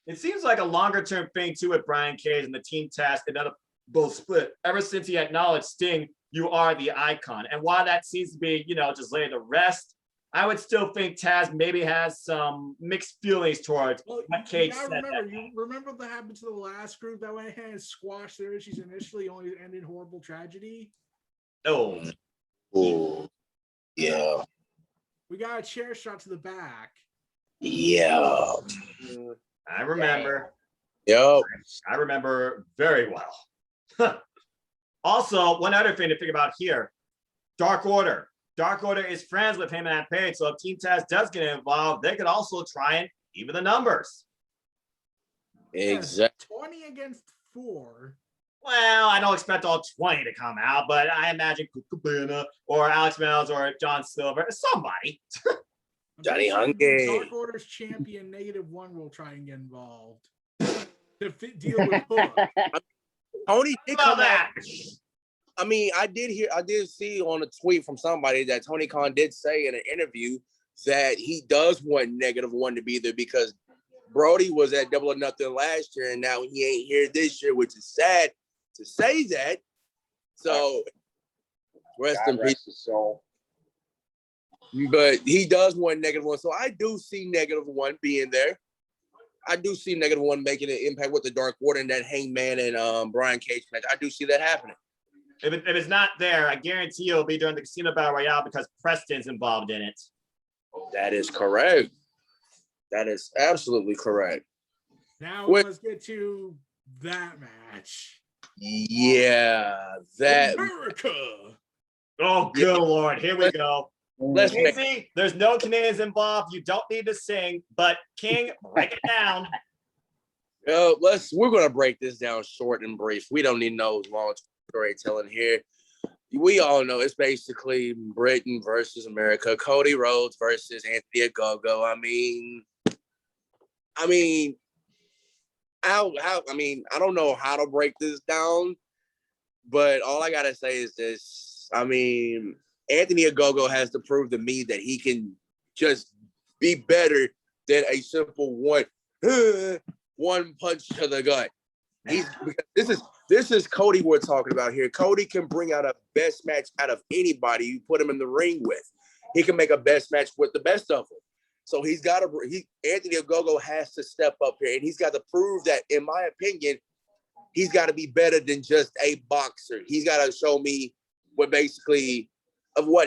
A: It seems like a longer term thing too with Brian Cage and the Team Taz inevitable split. Ever since he acknowledged Sting, you are the icon. And while that seems to be, just laying to rest, I would still think Taz maybe has some mixed feelings towards what Cage said.
C: Remember what happened to the last group that went ahead and squashed their issues initially, only ended horrible tragedy?
A: Oh.
D: Yeah.
C: We got a chair shot to the back.
D: Yeah.
A: I remember.
D: Yep.
A: I remember very well. Also, one other thing to think about here, Dark Order. Dark Order is friends with him and Page, so if Team Taz does get involved, they could also try and even the numbers.
D: Exactly.
C: 20 against 4.
A: Well, I don't expect all 20 to come out, but I imagine Cabana or Alex Miles or John Silver, somebody.
D: Johnny Hungee.
C: Dark Order's champion, -1, will try and get involved to deal with Hook.
D: Tony did
A: How
D: come
A: about
D: out.
A: that?
D: I mean, I did see on a tweet from somebody that Tony Khan did say in an interview that he does want -1 to be there because Brody was at Double or Nothing last year and now he ain't here this year, which is sad to say that. So rest in peace.
E: His soul.
D: But he does want -1. So I do see -1 being there. I do see -1 making an impact with the Dark Order and that Hangman and Brian Cage match. I do see that happening.
A: If it's not there, I guarantee it'll be during the Casino Battle Royale because Preston's involved in it.
D: That is correct. That is absolutely correct.
C: Now let's get to that match.
D: Yeah, that
C: America.
A: Oh, good Lord. Here we go.
D: let's make
A: Casey, there's no Canadians involved. You don't need to sing, but King, break it down.
D: we're gonna break this down short and brief. We don't need no long storytelling here. We all know it's basically Britain versus America, Cody Rhodes versus Anthony Ogogo. I don't know how to break this down, but all I gotta say is this. Anthony Ogogo has to prove to me that he can just be better than a simple one punch to the gut. This is Cody we're talking about here. Cody can bring out a best match out of anybody you put him in the ring with. He can make a best match with the best of them. So Anthony Ogogo has to step up here, and he's got to prove that, in my opinion, he's got to be better than just a boxer. He's got to show me what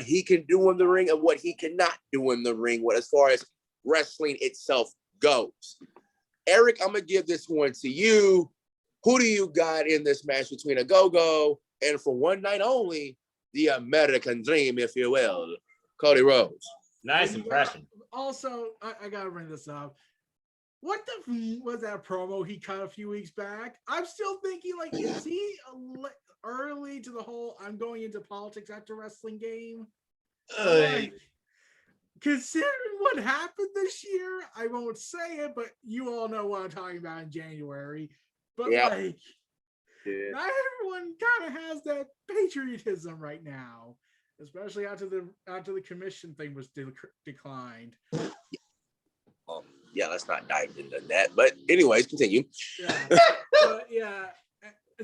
D: he can do in the ring and what he cannot do in the ring, as far as wrestling itself goes. Eric, I'm gonna give this one to you. Who do you got in this match between Ogogo and, for one night only, the American Dream, if you will, Cody Rhodes?
A: Nice impression.
C: Also, I gotta bring this up. what the was that promo he cut a few weeks back? I'm still thinking, like, is he early to the whole I'm going into politics after wrestling game? Like, considering what happened this year, I won't say it, but you all know what I'm talking about in January. But like, not everyone kind of has that patriotism right now, especially after the commission thing was declined.
D: Yeah, let's not dive into that. But anyways, continue.
C: Yeah,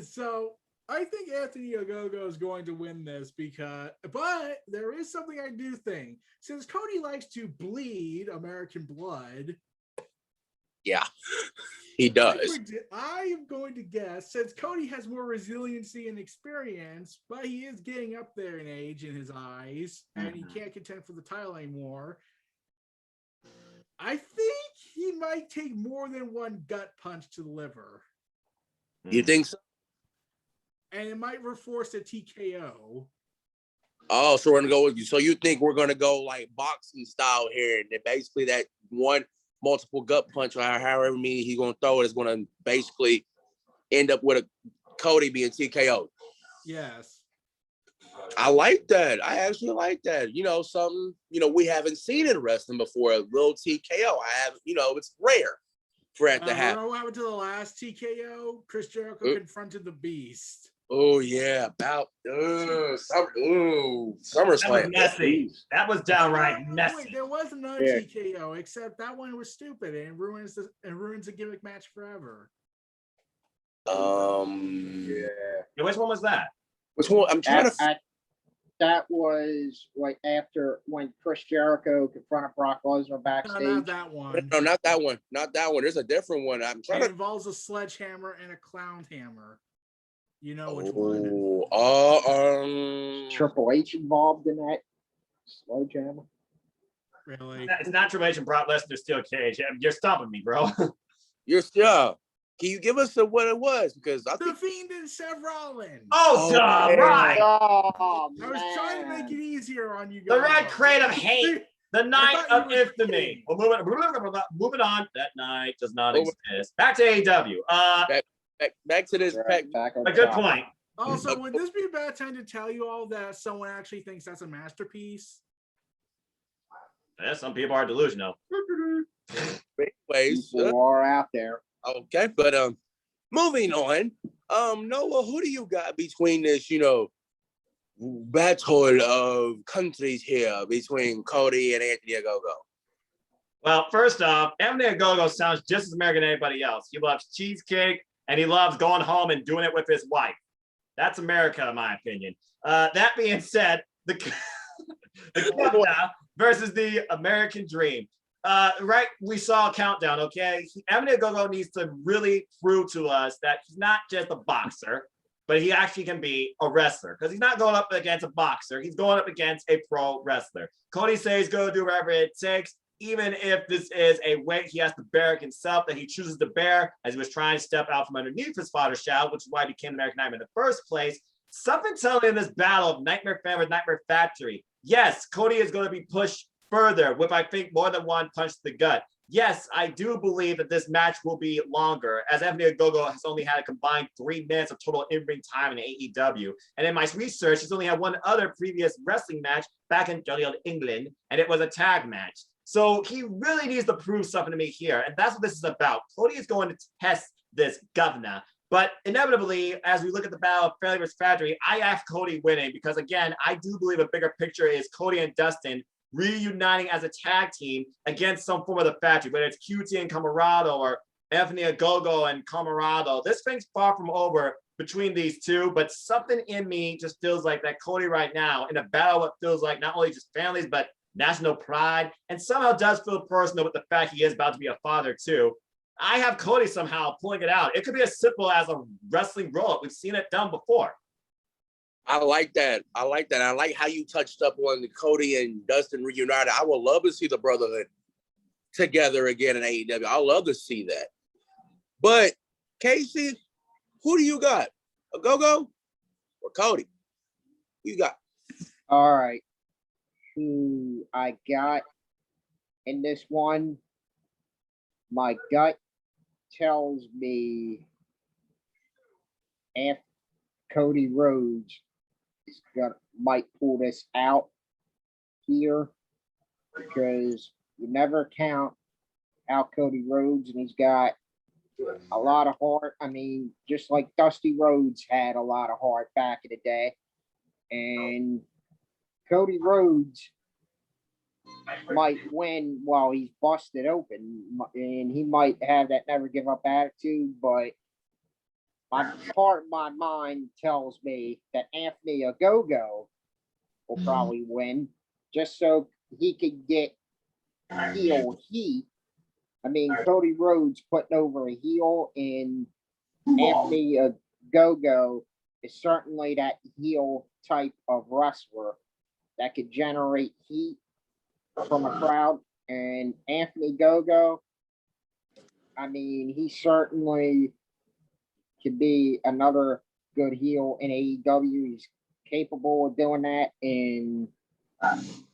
C: so I think Anthony Ogogo is going to win this but there is something I do think. Since Cody likes to bleed American blood.
D: Yeah, he does.
C: I am going to guess, since Cody has more resiliency and experience, but he is getting up there in age in his eyes, and he can't contend for the title anymore. I think he might take more than one gut punch to the liver.
D: You think so?
C: And it might force a TKO.
D: Oh, so we're gonna go with you. So you think we're gonna go like boxing style here, and then basically that one multiple gut punch or however many he's gonna throw it is gonna basically end up with a Cody being TKO.
C: Yes.
D: I like that. I actually like that. You know, something, we haven't seen in wrestling before, a little TKO. It's rare for that to happen.
C: What happened to the last TKO? Chris Jericho confronted the Beast.
D: Oh, yeah. About SummerSlam.
A: That was messy. That was downright messy.
C: Wait, there was another TKO, except that one was stupid and ruins the gimmick match forever.
A: Yeah. Which one was that?
D: Which one? I'm trying to.
E: That was like after when Chris Jericho confronted Brock Lesnar backstage.
C: No, not that one.
D: No, not that one. Not that one. There's a different one. I'm trying
C: It involves a sledgehammer and a clown hammer. You know which one.
E: Triple H involved in that sledgehammer.
C: Really?
A: It's not Triple H and Brock Lesnar steel cage. You're stopping me, bro.
D: You're still. Can you give us what it was? Because I think
C: Fiend and Seth Rollins.
A: Right.
E: Oh,
C: I was trying to make it easier on you guys.
A: The red crate of hate. The night of infamy. Well, moving on. That night does not exist. Back to AEW.
D: Back to this.
E: Back on
A: a good point.
C: Also, would this be a bad time to tell you all that someone actually thinks that's a masterpiece?
A: Yeah, some people are delusional.
D: Anyways,
E: people are out there.
D: Okay, but moving on. Noah, who do you got between this, battle of countries here between Cody and Anthony Ogogo?
A: Well, first off, Anthony Ogogo sounds just as American as anybody else. He loves cheesecake and he loves going home and doing it with his wife. That's America, in my opinion. That being said, the Canada versus the American Dream. Right, we saw a countdown, okay? Anthony Ogogo needs to really prove to us that he's not just a boxer, but he actually can be a wrestler. Because he's not going up against a boxer, he's going up against a pro wrestler. Cody says go do whatever it takes, even if this is a weight he has to bear himself that he chooses to bear as he was trying to step out from underneath his father's shadow, which is why he became American Nightmare in the first place. Something telling me in this battle of Nightmare Family, Nightmare Factory, yes, Cody is going to be pushed further with, I think, more than one punch to the gut. Yes, I do believe that this match will be longer, as Anthony Ogogo has only had a combined 3 minutes of total in-ring time in AEW. And in my research, he's only had one other previous wrestling match back in jolly old England, and it was a tag match. So he really needs to prove something to me here, and that's what this is about. Cody is going to test this governor. But inevitably, as we look at the battle of Family vs. Factory, I have Cody winning because, again, I do believe a bigger picture is Cody and Dustin reuniting as a tag team against some form of the factory, whether it's QT and Camarado or Anthony Ogogo and Camarado. This thing's far from over between these two, but something in me just feels like that Cody right now in a battle, it feels like not only just families, but national pride, and somehow does feel personal with the fact he is about to be a father too. I have Cody somehow pulling it out. It could be as simple as a wrestling roll-up. We've seen it done before.
D: I like that. I like how you touched up on the Cody and Dustin reunited. I would love to see the Brotherhood together again in AEW. I love to see that. But Casey, who do you got? Ogogo or Cody? Who you got?
E: All right. Who I got in this one? my gut tells me if Cody Rhodes might pull this out here, because you never count out Cody Rhodes, and he's got a lot of heart. I mean, just like Dusty Rhodes had a lot of heart back in the day. And Cody Rhodes might win while he's busted open, and he might have that never give up attitude, but my part of my mind tells me that Anthony Ogogo will probably win, just so he could get heel heat. I mean, Cody Rhodes putting over a heel, and Anthony Ogogo is certainly that heel type of wrestler that could generate heat from a crowd. And Anthony Gogo, I mean, he certainly could be another good heel in AEW. He's capable of doing that. And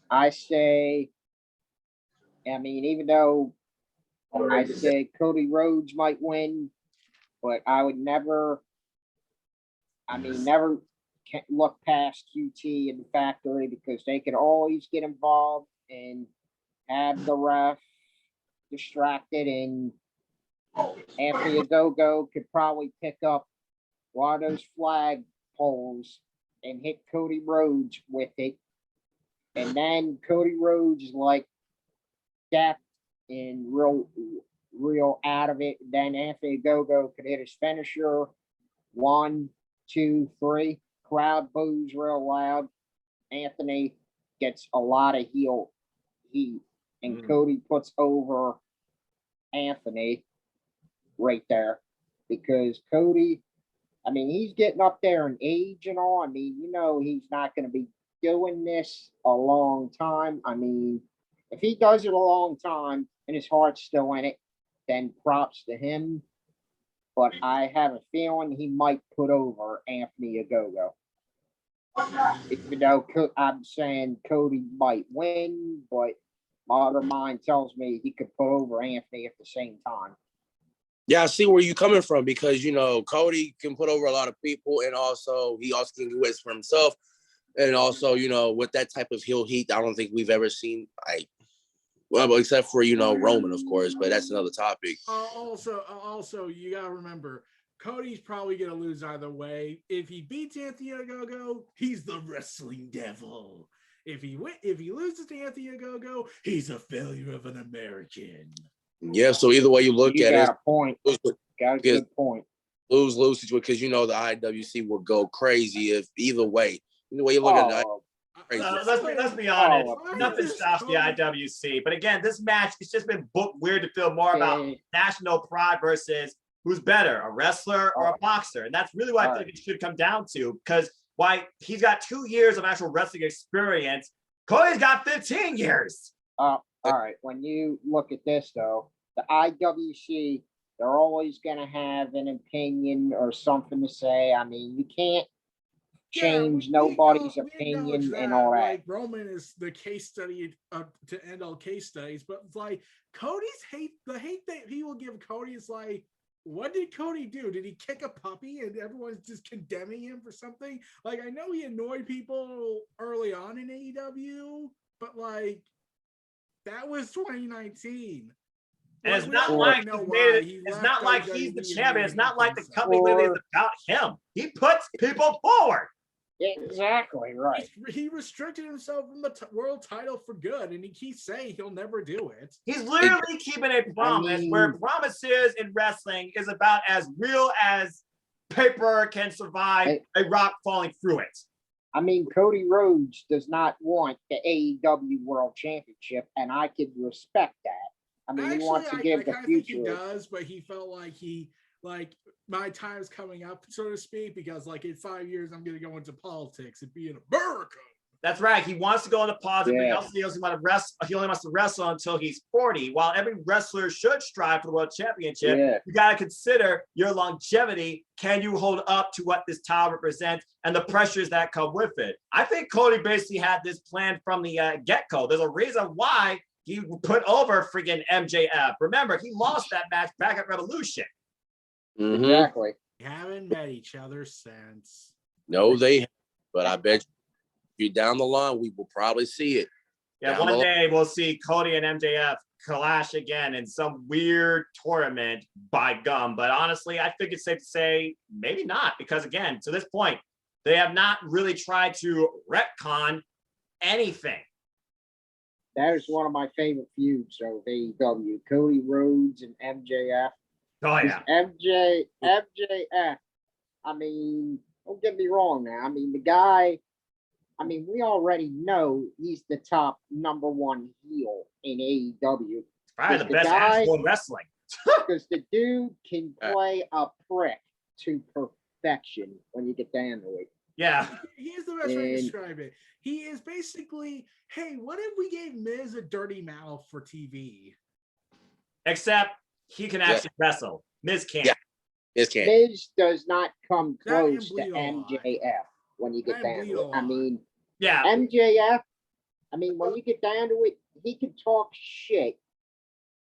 E: I say, I mean, even though I said Cody Rhodes might win, but I would never look past QT and the Factory, because they could always get involved and have the ref distracted, and Anthony Ogogo could probably pick up one of those flag poles and hit Cody Rhodes with it. And then Cody Rhodes is like depth and real out of it. Then Anthony Ogogo could hit his finisher. 1, 2, 3. Crowd boos real loud. Anthony gets a lot of heel heat, and Cody puts over Anthony right there, because Cody, I mean, he's getting up there in age and all. I mean, you know, he's not going to be doing this a long time. I mean, if he does it a long time and his heart's still in it, then props to him. But I have a feeling he might put over Anthony Ogogo. Even though I'm saying Cody might win, but my other mind tells me he could put over Anthony at the same time.
D: Yeah, I see where you're coming from, because, you know, Cody can put over a lot of people, and also he also can do it for himself. And also, you know, with that type of heel heat, I don't think we've ever seen, well, except for, you know, Roman, of course, but that's another topic.
C: Also, you gotta remember, Cody's probably gonna lose either way. If he beats Anthony Ogogo, he's the wrestling devil. If he loses to Anthony Ogogo, he's a failure of an American.
D: Yeah, so either way you look at it,
E: got a point. Got a good point.
D: Lose situation, because, you know, the IWC will go crazy if either way. Either way you look at it.
A: Let's be honest. Nothing stops the IWC. But again, this match, it's just been booked weird to feel more about national pride versus who's better, a wrestler or a boxer. And that's really what I think it should come down to, because why he's got 2 years of actual wrestling experience. Cody's got 15 years.
E: All right. When you look at this, though, the IWC, they're always going to have an opinion or something to say. I mean, you can't change nobody's opinion and all that.
C: Like, Roman is the case study to end all case studies, but it's like Cody's the hate that he will give Cody is like, what did Cody do? Did he kick a puppy and everyone's just condemning him for something? Like, I know he annoyed people early on in AEW, but like, that was 2019.
A: And it's not like he's the champion. It's not like the company literally is about him. He puts people forward.
E: Exactly right.
C: He restricted himself from the world title for good, and he keeps saying he'll never do it.
A: He's literally keeping a promise, where promises in wrestling is about as real as paper can survive a rock falling through it.
E: I mean, Cody Rhodes does not want the AEW World Championship, and I could respect that. I mean, he wants to give the future.
C: Think he does, but he felt like my time's coming up, so to speak, because like in 5 years I'm going to go into politics and be in America.
A: That's right. He wants to go into politics, but he only wants to wrestle until he's 40. While every wrestler should strive for the world championship, you got to consider your longevity. Can you hold up to what this title represents and the pressures that come with it? I think Cody basically had this plan from the get-go. There's a reason why he put over freaking MJF. Remember, he lost that match back at Revolution.
D: Mhm.
E: Exactly.
C: We haven't met each other since.
D: No, but I bet you down the line, we will probably see it.
A: Yeah,
D: Down the
A: one
D: line.
A: day we'll see Cody and MJF clash again in some weird tournament by gum. But honestly, I think it's safe to say maybe not, because again, to this point, they have not really tried to retcon anything.
E: That is one of my favorite feuds of AEW. Cody Rhodes and MJF.
A: Oh yeah.
E: MJF. I mean, don't get me wrong now. I mean, the guy, we already know he's the top number one heel in AEW.
A: Probably the
E: the
A: best
E: guy-
A: actual in wrestling.
E: Because the dude can play a prick to perfection when you get down to it.
A: Yeah.
C: Here's the best way to
E: And-
C: describe it. He is basically, hey, what if we gave Miz a dirty mouth for TV?
A: Except he can actually wrestle. Miz can't.
D: Yeah. This can't.
E: Miz does not come
C: That and
E: close to
C: bleed a lot.
E: MJF when you get
C: That and
E: down
C: bleed
E: to
C: a
E: it. I
C: lot.
E: mean,
A: Yeah.
E: MJF, when you get down to it, he can talk shit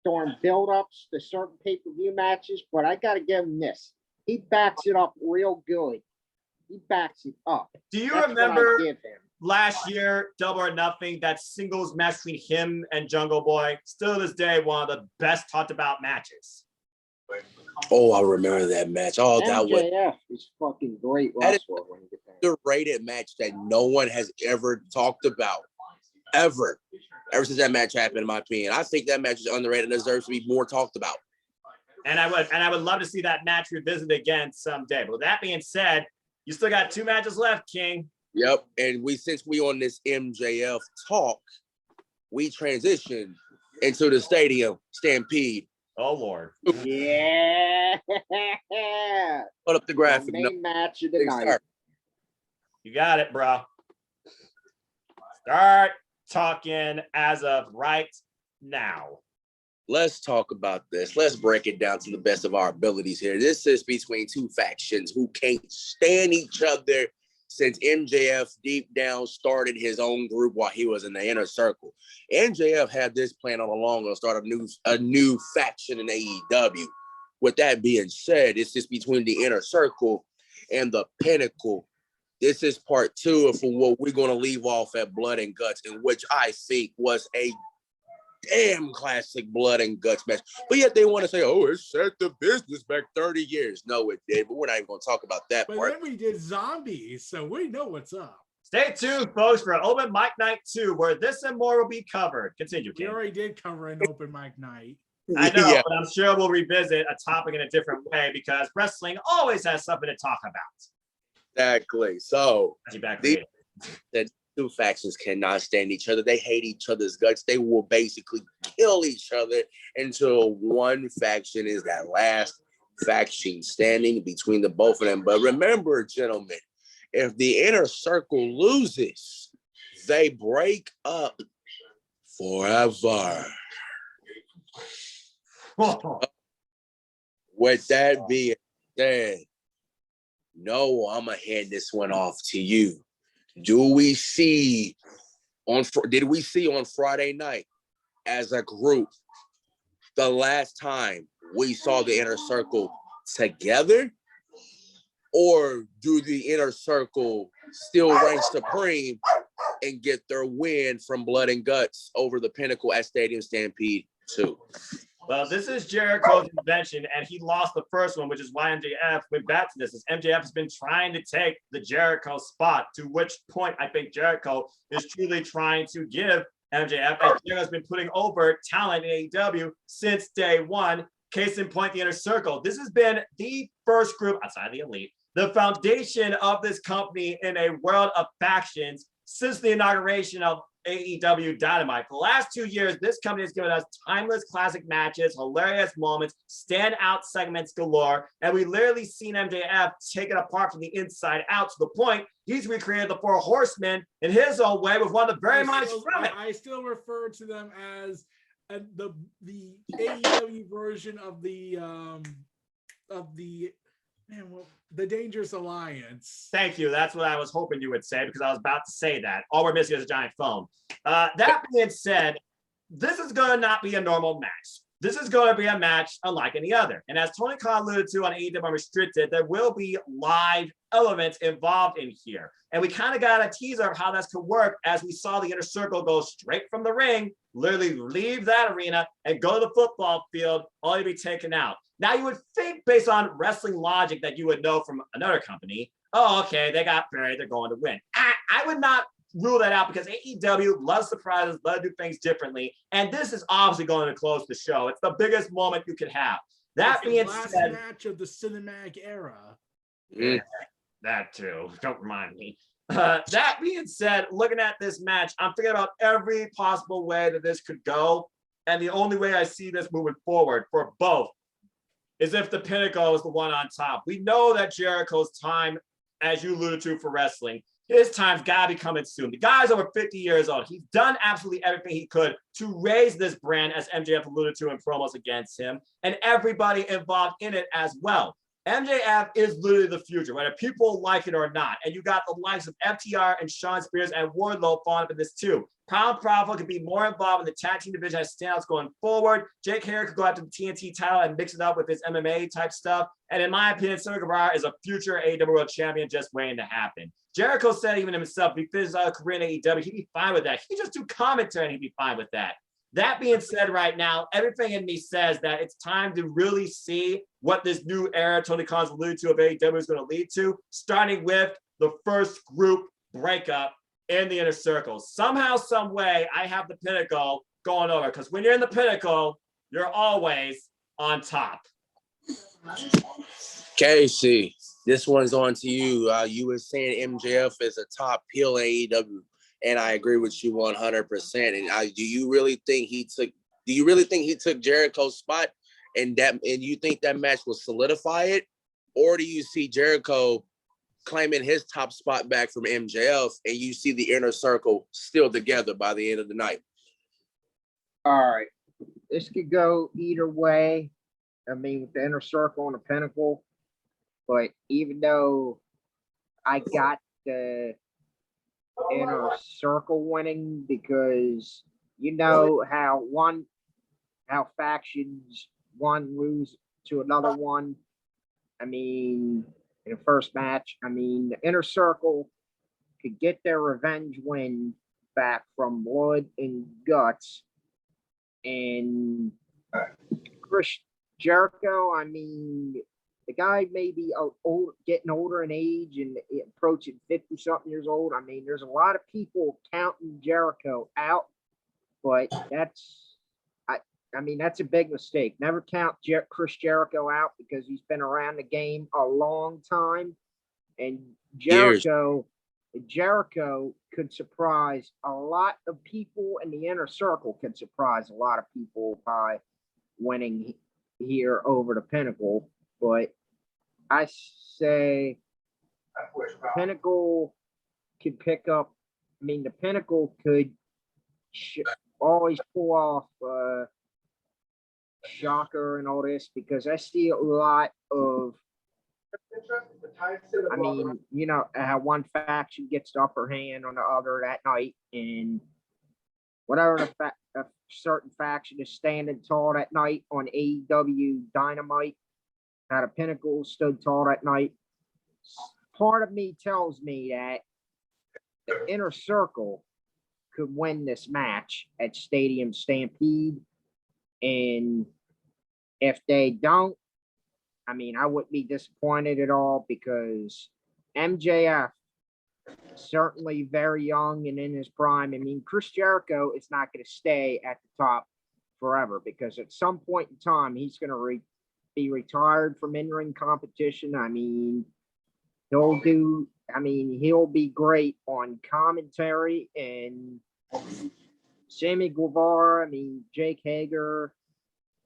E: during build-ups to certain pay-per-view matches, but I got to give him this. He backs it up real good. He backs it up.
A: Do you
E: That's what
A: remember
E: I give him.
A: last year, Double or Nothing, that singles match between him and Jungle Boy? Still to this day, one of the best talked about matches.
D: Oh, I remember that match. Oh, that was
E: MJF is fucking great
D: That is-
E: wrestler when you get down.
D: the rated match that no one has ever talked about. Ever since that match happened, in my opinion. I think that match is underrated and deserves to be more talked about.
A: And I would love to see that match revisited again someday. But with that being said, you still got 2 matches left, King.
D: Yep. And since we on this MJF talk, we transition into the stadium stampede.
A: Oh Lord.
E: Yeah.
D: Put up the graphic.
E: The main match of the night.
D: Start.
A: You got it, bro. Start talking as of right now.
D: Let's talk about this. Let's break it down to the best of our abilities here. This is between two factions who can't stand each other since MJF deep down started his own group while he was in the inner circle. MJF had this plan all along to start a new faction in AEW. With that being said, it's just between the inner circle and the pinnacle. This is part 2 of what we're going to leave off at Blood and Guts, in which I think was a damn classic Blood and Guts match. But yet they want to say, oh, it set the business back 30 years. No, it did, but we're not even going to talk about that
C: But
D: part.
C: then we did zombies, so we know what's up.
A: Stay tuned, folks, for Open Mic Night 2, where this and more will be covered. Continue,
C: We
A: King.
C: already did cover an open mic night.
A: I know,
D: Yeah.
A: but I'm sure we'll revisit a topic in a different way because wrestling always has something to talk about.
D: Exactly. So
A: Got you back,
D: The-
A: Creative.
D: two factions cannot stand each other. They hate each other's guts. They will basically kill each other until one faction is that last faction standing between the both of them. But remember, gentlemen, if the inner circle loses, they break up forever. With that being said, no, I'm gonna hand this one off to you. Did we see on Friday night as a group the last time we saw the inner circle together? Or do the inner circle still reign supreme and get their win from Blood and Guts over the Pinnacle at Stadium Stampede 2?
A: Well, this is Jericho's invention, and he lost the first one, which is why MJF went back to this. As MJF has been trying to take the Jericho spot, to which point I think Jericho is truly trying to give MJF, as Jericho's been putting over talent in AEW since day one. Case in point, the Inner Circle. This has been the first group outside the Elite, the foundation of this company in a world of factions since the inauguration of AEW Dynamite. For the last 2 years, this company has given us timeless classic matches, hilarious moments, standout segments galore, and we literally seen MJF take it apart from the inside out to the point he's recreated the 4 Horsemen in his own way with one of the very minds from it.
C: I still refer to them as the AEW version of the Dangerous Alliance.
A: Thank you. That's what I was hoping you would say because I was about to say that. All we're missing is a giant phone. That being said, this is going to not be a normal match. This is going to be a match unlike any other. And as Tony Khan alluded to on AEW Unrestricted, there will be live elements involved in here. And we kind of got a teaser of how that's going to work as we saw the Inner Circle go straight from the ring, literally leave that arena and go to the football field, only to be taken out. Now, you would think based on wrestling logic that you would know from another company, oh, okay, they got buried, they're going to win. I would not rule that out because AEW loves surprises, loves to do things differently. And this is obviously going to close the show. It's the biggest moment you could have. That
C: It's
A: being
C: the last
A: said,
C: match of the cinematic era.
A: yeah, that too. Don't remind me. That being said, looking at this match, I'm thinking about every possible way that this could go. And the only way I see this moving forward for both is if the Pinnacle is the one on top. We know that Jericho's time, as you alluded to for wrestling, his time's got to be coming soon. The guy's over 50 years old. He's done absolutely everything he could to raise this brand, as MJF alluded to in promos against him, and everybody involved in it as well. MJF is literally the future, whether people like it or not. And you got the likes of FTR and Shawn Spears and Wardlow falling up in this too. Pound Bravo could be more involved in the tag team division as standouts going forward. Jake Hager could go after the TNT title and mix it up with his MMA type stuff. And in my opinion, Sammy Guevara is a future AEW World Champion just waiting to happen. Jericho said even himself, if he finishes out a career in AEW, he'd be fine with that. He just do commentary and he'd be fine with that. That being said, right now, everything in me says that it's time to really see what this new era Tony Khan's alluded to of AEW is going to lead to, starting with the first group breakup in the Inner Circle. Somehow, some way, I have the Pinnacle going over, because when you're in the Pinnacle, you're always on top.
D: Casey, this one's on to you. You were saying MJF is a top heel in AEW, and I agree with you 100%. And do you really think he took Jericho's spot, and you think that match will solidify it, or do you see Jericho claiming his top spot back from MJF, and you see the Inner Circle still together by the end of the night?
E: All right. This could go either way. I mean, with the Inner Circle and the Pinnacle. But even though I got the Inner Circle winning, because you know how factions one lose to another one. I mean, in the first match, I mean, the Inner Circle could get their revenge win back from Blood and Guts. And Chris Jericho, I mean, the guy may be getting older in age and approaching 50-something years old. I mean, there's a lot of people counting Jericho out, but I mean, that's a big mistake. Never count Chris Jericho out, because he's been around the game a long time. And Jericho could surprise a lot of people, and the Inner Circle could surprise a lot of people by winning here over the Pinnacle. But I say Pinnacle could pick up. I mean, the Pinnacle could always pull off Shocker and all this, because I see a lot of, I mean, you know, how one faction gets the upper hand on the other that night, and whatever a certain faction is standing tall that night on AEW Dynamite, how the Pinnacle stood tall that night. Part of me tells me that the Inner Circle could win this match at Stadium Stampede. And if they don't, I mean, I wouldn't be disappointed at all, because MJF certainly very young and in his prime. I mean, Chris Jericho is not going to stay at the top forever, because at some point in time, he's going to be retired from in-ring competition. I mean, he'll be great on commentary, and Sammy Guevara, I mean, Jake Hager,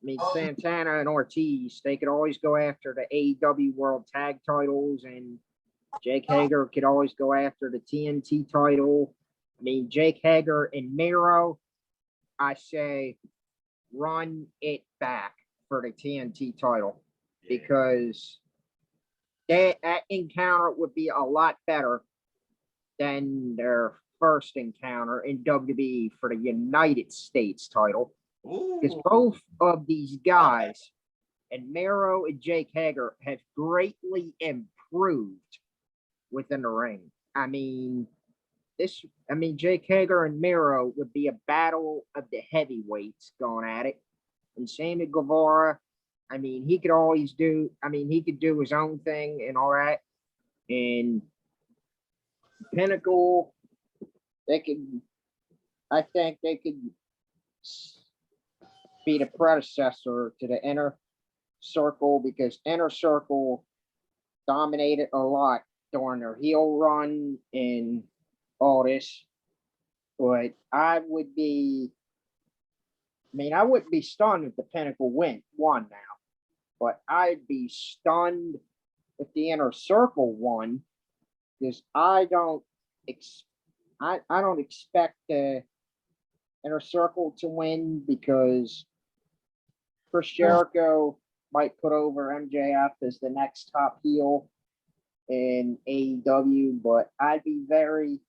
E: I mean, Santana and Ortiz, they could always go after the AEW World Tag titles, and Jake Hager could always go after the TNT title. I mean, Jake Hager and Miro, I say, run it back for the TNT title, because that encounter would be a lot better than their first encounter in WWE for the United States title. Because
A: Ooh.
E: both of these guys, and Miro and Jake Hager, have greatly improved within the ring. I mean, Jake Hager and Miro would be a battle of the heavyweights going at it. And Sammy Guevara, I mean, he could do his own thing and all that. And Pinnacle, I think they could be the predecessor to the Inner Circle, because Inner Circle dominated a lot during their heel run and all this. But I wouldn't be stunned if the Pinnacle won now. But I'd be stunned if the Inner Circle won, because I don't expect the Inner Circle to win, because Chris Jericho might put over MJF as the next top heel in AEW, but I'd be very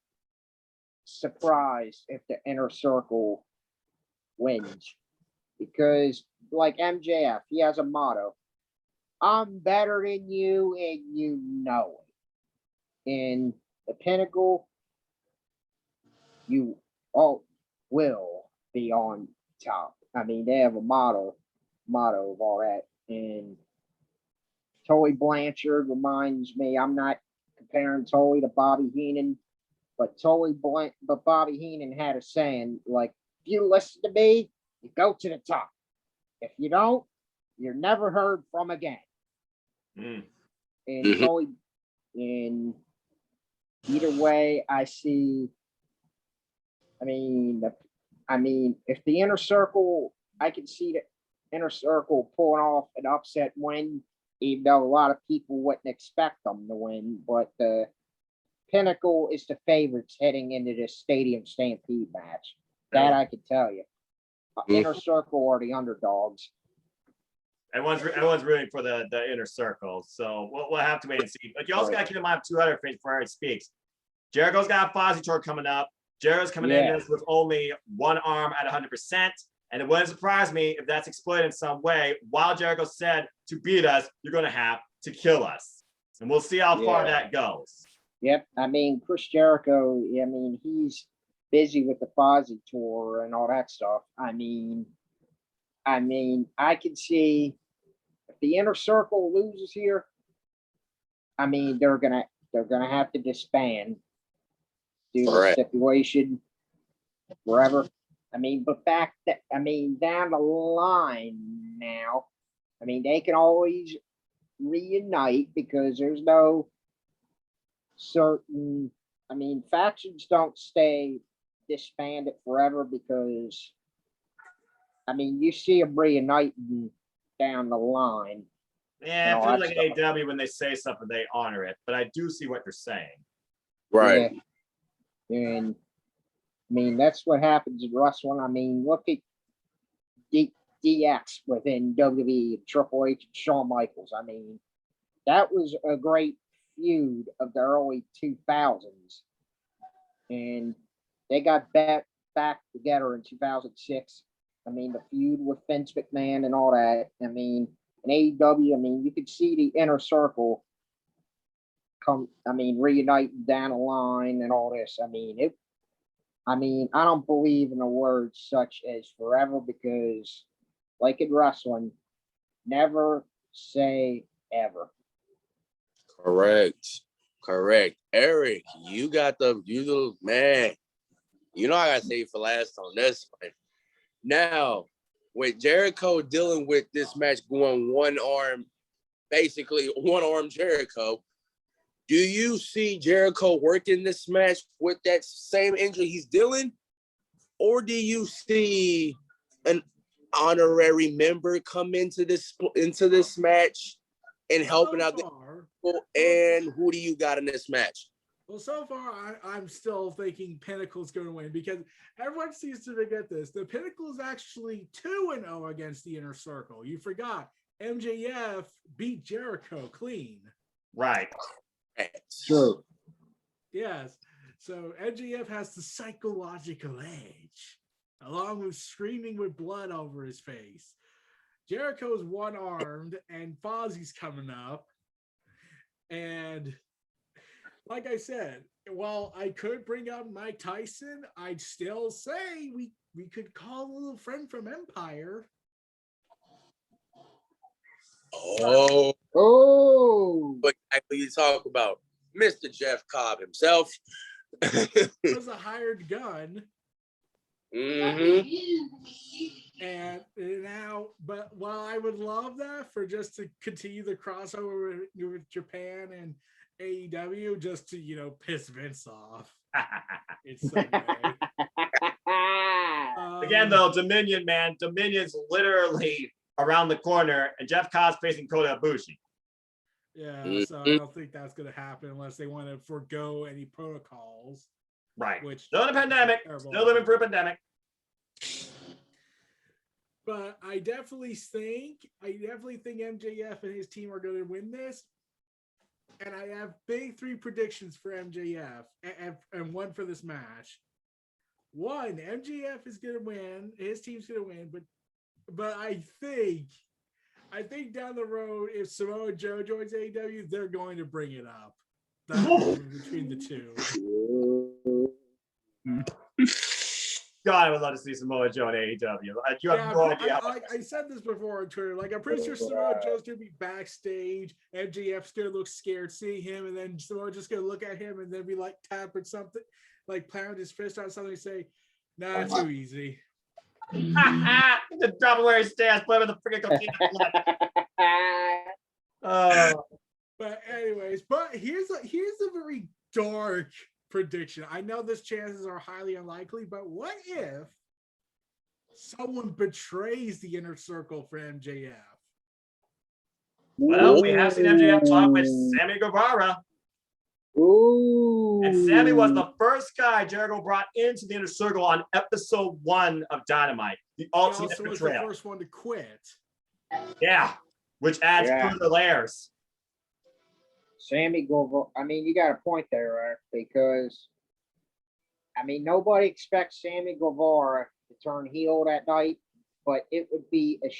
E: surprised if the Inner Circle wins, because like MJF, he has a motto: I'm better than you and you know it. And the Pinnacle, you all will be on top. I mean, they have a motto of all that. And Tully Blanchard reminds me, I'm not comparing Tully to Bobby Heenan, but Bobby Heenan had a saying, like, if you listen to me, you go to the top. If you don't, you're never heard from again. And Tully, in either way, I see. I mean, if the Inner Circle, I can see the Inner Circle pulling off an upset win, even though a lot of people wouldn't expect them to win. But the Pinnacle is the favorites heading into this Stadium Stampede match. That I can tell you. Inner Circle are the underdogs.
A: Everyone's rooting for the Inner Circle, so we'll have to wait and see. But you also got to keep in mind two other things before it speaks. Jericho's got a Fozzy tour coming up. Jericho's coming in this with only one arm at 100%. And it wouldn't surprise me if that's exploited in some way. While Jericho said, to beat us, you're going to have to kill us. And we'll see how far that goes. Yep.
E: I mean, Chris Jericho, he's busy with the Fozzy tour and all that stuff. I mean, I can see if the Inner Circle loses here, I mean, they're gonna have to disband due to the stipulation forever. I mean, but down the line now, I mean, they can always reunite, because there's no certain, factions don't stay disbanded forever, because, you see them reuniting down the line.
A: Yeah, it feels like AEW, when they say something, they honor it. But I do see what you're saying.
D: Right.
E: Yeah. And that's what happens in wrestling. Look at DX within WWE, Triple H and Shawn Michaels. That was a great feud of the early 2000s. And they got back together in 2006. The feud with Vince McMahon and all that. In AEW, you could see the Inner Circle reuniting down the line and all this. I don't believe in the words such as forever, because, like in wrestling, never say ever.
D: Correct. Eric, you the man. I gotta save for last on this one. Now, with Jericho dealing with this match going one arm Jericho, do you see Jericho working this match with that same injury he's dealing? Or do you see an honorary member come into this match and helping out the people? And who do you got in this match?
C: Well, so far, I'm still thinking Pinnacle's going to win, because everyone seems to forget this. The Pinnacle is actually 2-0 against the Inner Circle. You forgot. MJF beat Jericho clean.
A: Right.
E: True.
C: Yes. So MJF has the psychological edge, along with screaming with blood over his face. Jericho's one-armed, and Fozzie's coming up. And like I said, while I could bring up Mike Tyson, I'd still say we could call a little friend from Empire.
D: Oh, what exactly you talk about? Mr. Jeff Cobb himself.
C: Was a hired gun. And now, but while I would love that for just to continue the crossover with Japan and AEW, just to, you know, piss Vince off. It's so good.
A: Again, though, Dominion, man, Dominion's literally around the corner, and Jeff Cobb's facing Kota Ibushi.
C: Yeah, so I don't think that's going to happen unless they want to forego any protocols.
A: Right.
C: Which
A: still in a pandemic. Still living through a pandemic.
C: But I definitely think MJF and his team are going to win this. And I have big 3 predictions for MJF and one for this match. One, MJF is going to win. His team's going to win. But I think down the road, if Samoa Joe joins AEW, they're going to bring it up. Between the two.
A: God, I would love to see Samoa Joe in AEW. You have no idea.
C: I said this before on Twitter. Like, I'm pretty sure Samoa Joe's going to be backstage. MJF's going to look scared seeing him, and then Samoa just going to look at him and then be like, tap or something, like pound his fist on something and say, nah, too easy.
A: Just drop it where he stands, put him in the freaking coquina.
C: But anyways, here's a very dark prediction. I know this chances are highly unlikely, but what if someone betrays the inner circle for MJF?
A: Well, we have seen MJF talk with Sammy Guevara.
E: Ooh.
A: And Sammy was the first guy Jericho brought into the inner circle on episode 1 of Dynamite. The ultimate
C: also was
A: betrayal.
C: the first one to quit.
A: Yeah, which adds further layers.
E: Sammy Guevara. I mean, you got a point there, Eric, because I mean, nobody expects Sammy Guevara to turn heel that night, but it would be a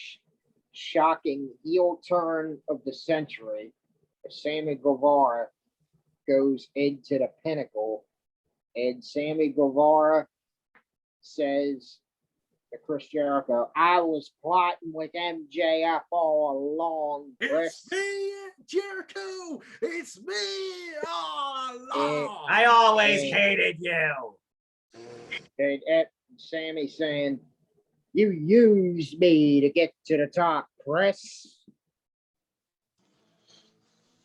E: shocking heel turn of the century if Sammy Guevara goes into the Pinnacle and Sammy Guevara says to Chris Jericho, I was plotting with MJF all along.
C: It's me, Jericho. It's me all along.
A: I always hated you.
E: And Sammy saying, you used me to get to the top, Chris.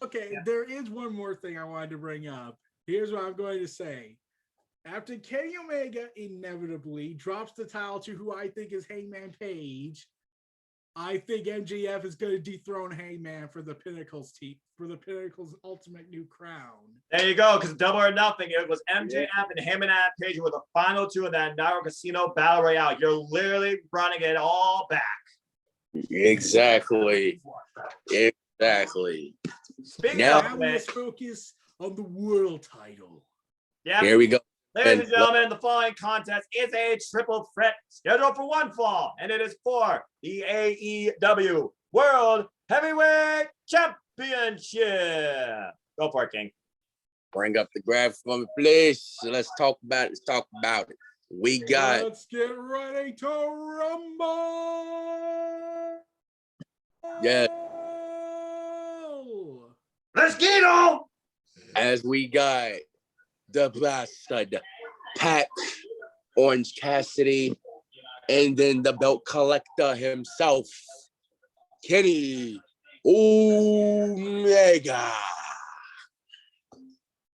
C: Okay, there is one more thing I wanted to bring up. Here's what I'm going to say. After Kenny Omega inevitably drops the title to who I think is Hangman Page, I think MJF is going to dethrone Hangman for the Pinnacle's ultimate new crown.
A: There you go, because Double or Nothing, it was MJF and Hangman Page were the final 2 of that Nairo Casino Battle Royale. You're literally running it all back.
D: Exactly.
A: Speaking
C: Now
A: of
C: let's focus on the world title.
A: Yeah.
D: Here we go.
A: Ladies and gentlemen, the following contest is a triple threat scheduled for one fall, and it is for the AEW World Heavyweight Championship. Go for it, King.
D: Bring up the graph for me, please. So let's talk about it. We got.
C: Let's get ready to rumble.
D: Yeah.
A: Let's get on.
D: As we got the Bastard, Pac, Orange Cassidy, and then the belt collector himself, Kenny Omega.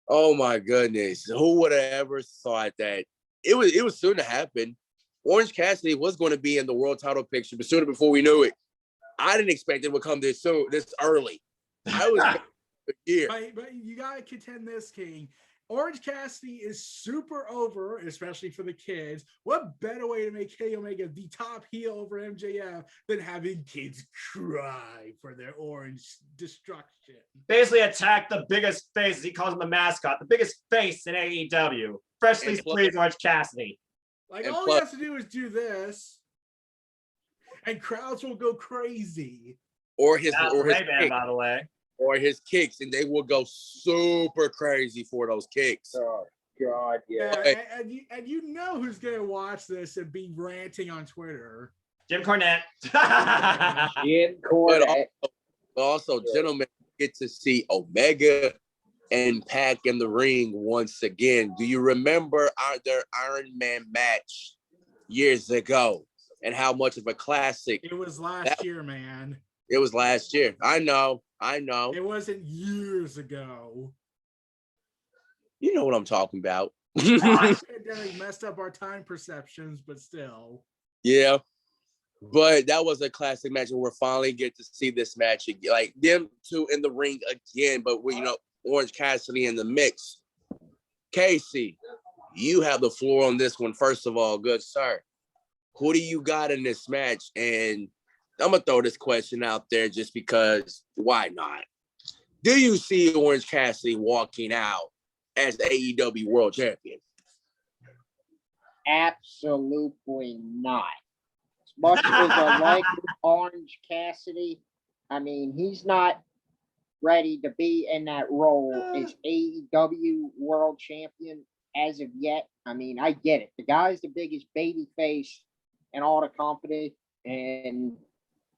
D: Oh my goodness. Who would have ever thought that it was soon to happen? Orange Cassidy was going to be in the world title picture, but sooner before we knew it. I didn't expect it would come this early. I was a year.
C: But you gotta contend this, King. Orange Cassidy is super over, especially for the kids. What better way to make Kenny Omega the top heel over MJF than having kids cry for their orange destruction?
A: Basically attack the biggest face, as he calls him the mascot, the biggest face in AEW. Freshly squeezed Orange Cassidy.
C: Like, all he has to do is do this, and crowds will go crazy.
D: Or his
A: Ray-Ban, by the way.
D: Or his kicks, and they will go super crazy for those kicks.
E: Oh God, yeah.
C: And you know who's gonna watch this and be ranting on Twitter?
A: Jim Cornette.
E: Jim Cornette.
D: Also, gentlemen, get to see Omega and Pac in the ring once again. Do you remember their Iron Man match years ago and how much of a classic?
C: It was last year, man.
D: It was last year. I know.
C: It wasn't years ago.
D: You know what I'm talking about.
C: Pandemic messed up our time perceptions, but still.
D: Yeah. But that was a classic match, and we're finally get to see this match again. Like them two in the ring again, but with, Orange Cassidy in the mix. Casey, you have the floor on this one. First of all, good sir. Who do you got in this match? And I'm going to throw this question out there just because why not? Do you see Orange Cassidy walking out as AEW World Champion?
E: Absolutely not. As much as I like Orange Cassidy, I mean, he's not ready to be in that role as AEW World Champion as of yet. I mean, I get it. The guy's the biggest baby face in all the company, and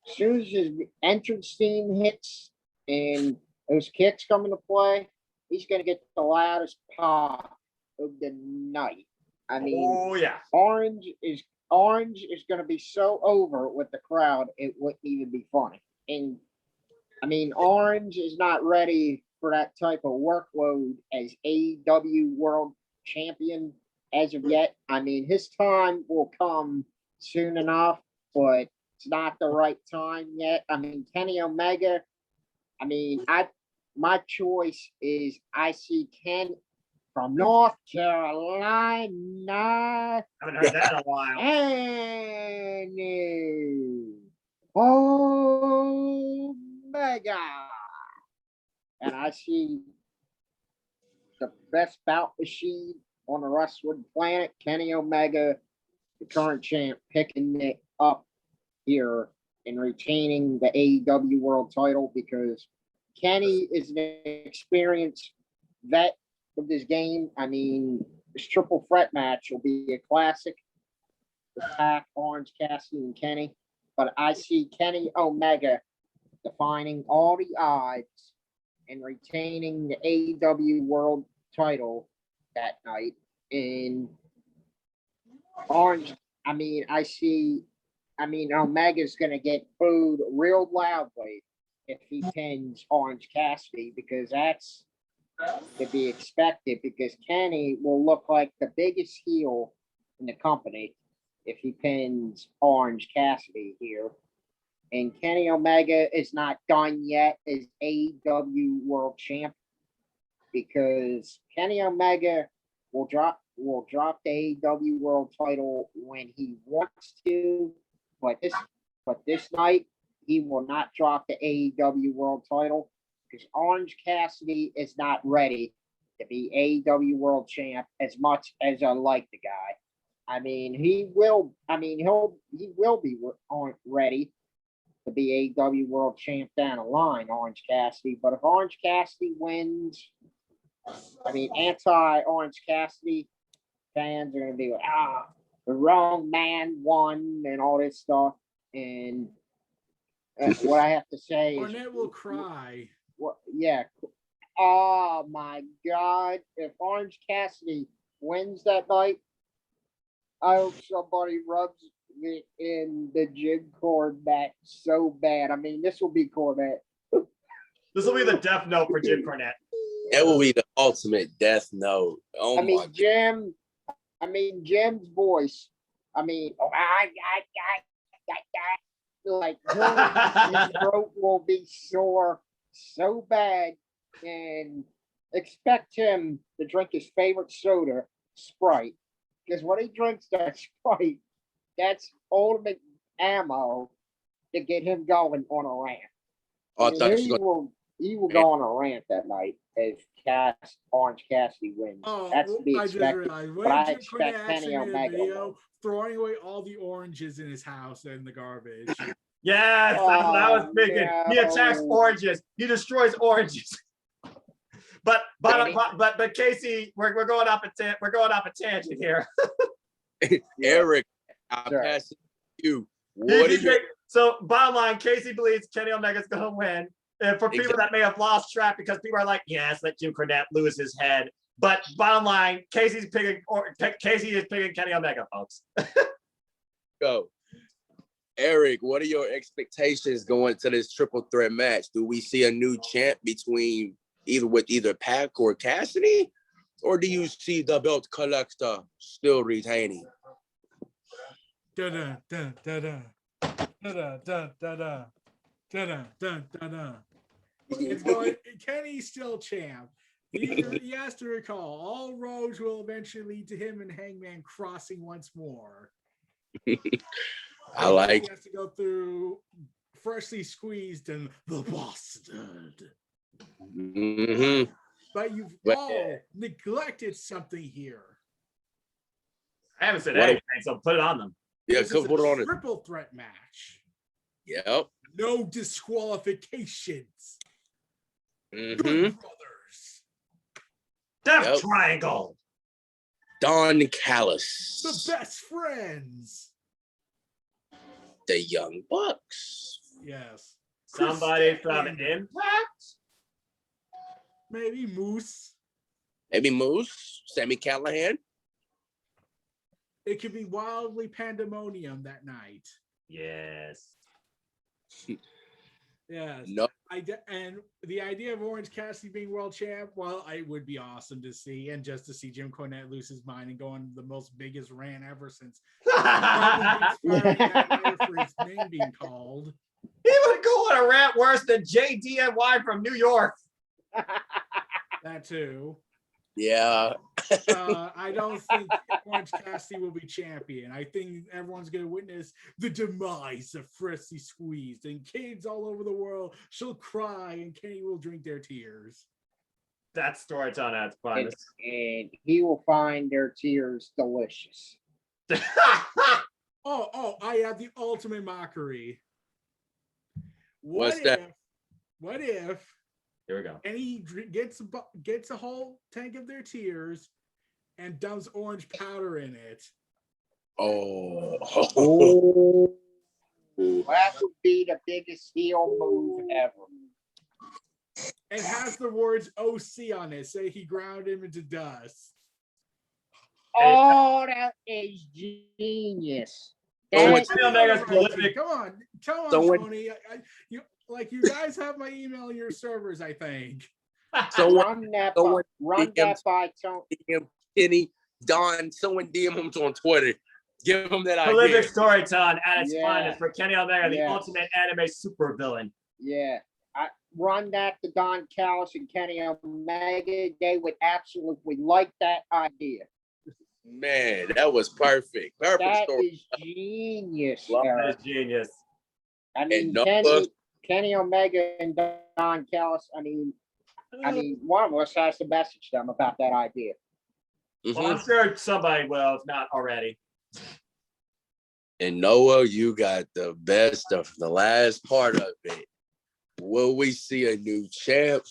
E: as soon as his entrance theme hits and those kicks come into play, he's going to get the loudest pop of the night. I mean,
A: oh yeah,
E: Orange is going to be so over with the crowd, it wouldn't even be funny. And I mean, Orange is not ready for that type of workload as AEW World Champion as of yet. I mean, his time will come soon enough, but it's not the right time yet. I mean, Kenny Omega, I mean, my choice is I see Ken from North Carolina.
A: Haven't heard that in a while.
E: And Omega. And I see the best bout machine on the wrestling planet, Kenny Omega, the current champ, picking it up here and retaining the AEW World title because Kenny is an experienced vet of this game. I mean, this triple threat match will be a classic. The Pac, Orange Cassidy, and Kenny. But I see Kenny Omega defining all the odds and retaining the AEW World title that night. In Orange, Omega's going to get booed real loudly if he pins Orange Cassidy because that's to be expected because Kenny will look like the biggest heel in the company if he pins Orange Cassidy here. And Kenny Omega is not done yet as AEW World Champ because Kenny Omega will drop the AEW World title when he wants to, but this night he will not drop the AEW World title because Orange Cassidy is not ready to be AEW World Champ as much as I like the guy. I mean, he will be ready to be AEW World Champ down the line, Orange Cassidy. But if Orange Cassidy wins, anti-Orange Cassidy fans are going to be like, the wrong man won and all this stuff. And what I have to say is...
C: Cornette will cry.
E: Yeah. Oh, my God. If Orange Cassidy wins that night, I hope somebody rubs it in the Jim Cornette so bad. I mean, this will be Cornette.
A: This will be the death note for Jim Cornette.
D: It will be the ultimate death note. Oh my God.
E: Jim's voice. Like his throat will be sore so bad, and expect him to drink his favorite soda, Sprite, because when he drinks that Sprite, that's ultimate ammo to get him going on a rant.
D: Oh, I thought
E: he
D: you were
E: will go on a rant that night if Orange Cassidy wins.
C: Oh,
E: That's to be
C: I just
E: expected.
C: realized.
E: But I
C: Jim
E: expect
C: Cornette
E: Kenny
C: actually made a
E: Omega to
C: video
E: win.
C: throwing away all the oranges in his house and the garbage.
A: Yes, that's what I was thinking. He attacks
E: no.
A: oranges. He destroys oranges. But Casey, we're going off a tangent here.
D: Eric, I
E: Sure.
D: pass it to you. What is your
A: So bottom line, Casey believes Kenny Omega's gonna win. And for people that may have lost track, because people are like, yes, let Jim Cornette lose his head. But bottom line, Casey is picking Kenny Omega, folks.
D: go? Eric, what are your expectations going to this triple threat match? Do we see a new champ between either Pac or Cassidy? Or do you see the belt collector still retaining?
C: Da da da da da da da da da da da da da. It's going. Kenny's still champ. He has to recall all roads will eventually lead to him and Hangman crossing once more.
D: I like.
C: He has to go through freshly squeezed and the bastard.
D: Mm-hmm.
C: But you've all neglected something here.
A: I haven't said anything, so put it on them.
D: Yeah,
C: This is
D: put it on
C: a
D: it.
C: triple threat match.
D: Yep.
C: No disqualifications.
D: Mm-hmm.
C: Good brothers.
A: Death Triangle.
D: Don Callis.
C: The best friends.
D: The Young Bucks.
C: Yes.
A: Somebody from
C: Statlander.
A: Impact.
C: Maybe Moose.
D: Maybe Moose. Sammy Callahan.
C: It could be wildly pandemonium that night.
A: Yes.
C: Yes.
D: No.
C: And the idea of Orange Cassidy being world champ, well, it would be awesome to see, and just to see Jim Cornette lose his mind and go on the most biggest rant ever since probably inspiring that night for his name being called.
A: He would go on a rant worse than JDNY from New York.
C: That too.
D: Yeah.
C: I don't think Orange Cassidy will be champion. I think everyone's going to witness the demise of Freshly Squeezed, and kids all over the world shall cry, and Kenny will drink their tears.
A: That's storytelling. That's fun.
E: And he will find their tears delicious.
C: Oh, I have the ultimate mockery.
D: What's that?
C: What if
A: Here we go.
C: and he gets a whole tank of their tears and dumps orange powder in it?
D: Oh.
E: That would be the biggest heel move ever.
C: And has the words OC on it, say he ground him into dust.
E: Oh, that is genius.
A: So
E: That
A: Kenny Omega's prolific.
C: Come on,
D: So
C: Tony. You guys have my email in your servers, I think.
D: So
E: run that by Tony.
D: Kenny, Don, someone DM him on Twitter. Give him that idea.
A: Prolific storytelling at its
E: Yeah.
A: finest for Kenny Omega, the
E: Yes.
A: ultimate anime supervillain.
E: Yeah. Run that to Don Callis and Kenny Omega. They would absolutely like that idea.
D: Man, that was perfect. Perfect
E: That
D: story.
E: is genius.
A: That
E: Eric.
A: is genius.
E: I mean,
D: And
E: Kenny Omega and Don Callis. I mean, one of us has to message them about that idea.
A: Well, I'm sure somebody will, if not already.
D: And Noah, you got the best of the last part of it. Will we see a new champ,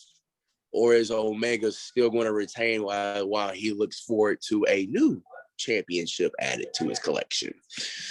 D: or is Omega still going to retain while he looks forward to a new championship added to his collection?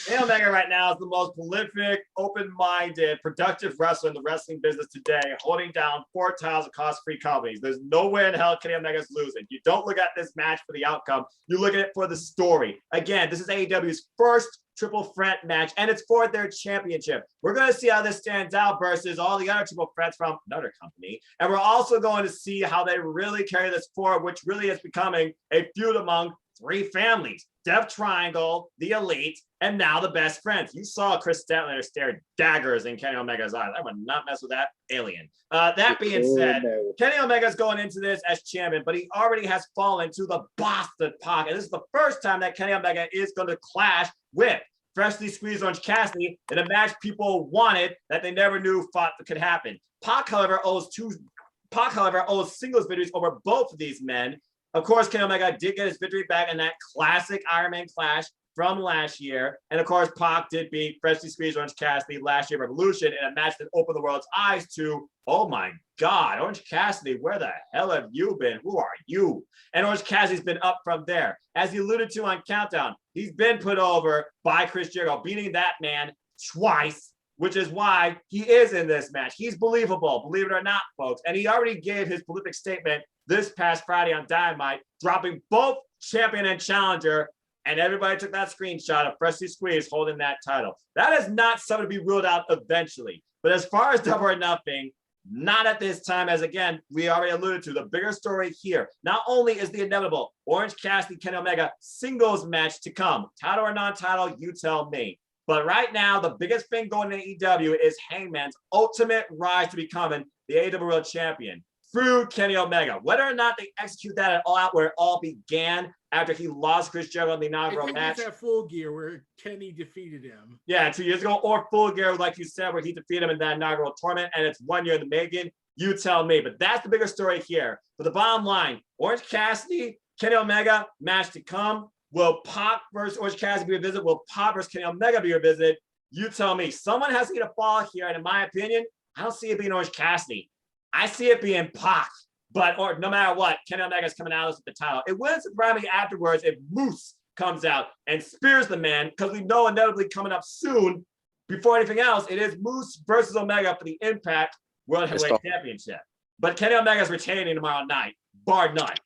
A: Kenny Omega right now is the most prolific, open-minded, productive wrestler in the wrestling business today, holding down 4 titles of cost-free companies. There's no way in hell Kenny Omega's losing. You don't look at this match for the outcome. You look at it for the story. Again, this is AEW's first triple threat match, and it's for their championship. We're going to see how this stands out versus all the other triple threats from another company. And we're also going to see how they really carry this forward, which really is becoming a feud among three families: Death Triangle, the Elite, and now the Best Friends. You saw Chris Statlander stare daggers in Kenny Omega's eyes. I would not mess with that alien. That being said, Kenny Omega's going into this as champion, but he already has fallen to the Boston Pac. And this is the first time that Kenny Omega is going to clash with freshly squeezed Orange Cassidy in a match people wanted that they never knew could happen. Pac, however, owes singles victories over both of these men. Of course, Kenny Omega did get his victory back in that classic Iron Man clash from last year. And of course, Pac did beat freshly squeezed Orange Cassidy last year Revolution in a match that opened the world's eyes to, oh my God, Orange Cassidy, where the hell have you been? Who are you? And Orange Cassidy's been up from there. As he alluded to on Countdown, he's been put over by Chris Jericho, beating that man twice, which is why he is in this match. He's believable, believe it or not, folks. And he already gave his prolific statement this past Friday on Dynamite, dropping both champion and challenger, and everybody took that screenshot of freshly squeezed holding that title. That is not something to be ruled out eventually. But as far as Double or Nothing, not at this time, as again, we already alluded to, the bigger story here. Not only is the inevitable Orange Cassidy, Kenny Omega singles match to come, title or non-title, you tell me. But right now, the biggest thing going to AEW is Hangman's ultimate rise to becoming the AEW World Champion through Kenny Omega. Whether or not they execute that at All Out, where it all began after he lost Chris Jericho in the inaugural match.
C: It's that Full Gear where Kenny defeated him.
A: Yeah, 2 years ago, or Full Gear, like you said, where he defeated him in that inaugural tournament, and it's 1 year in the making. You tell me. But that's the bigger story here. But the bottom line, Orange Cassidy, Kenny Omega, match to come. Will Pac versus Orange Cassidy be revisited? Will Pac versus Kenny Omega be revisited? You tell me. Someone has to get a fall here, and in my opinion, I don't see it being Orange Cassidy. I see it being Pac. But or no matter what, Kenny Omega is coming out with the title. It wouldn't surprise me afterwards if Moose comes out and spears the man, because we know inevitably coming up soon, before anything else, it is Moose versus Omega for the Impact World Heavyweight Championship. But Kenny Omega is retaining tomorrow night, bar none.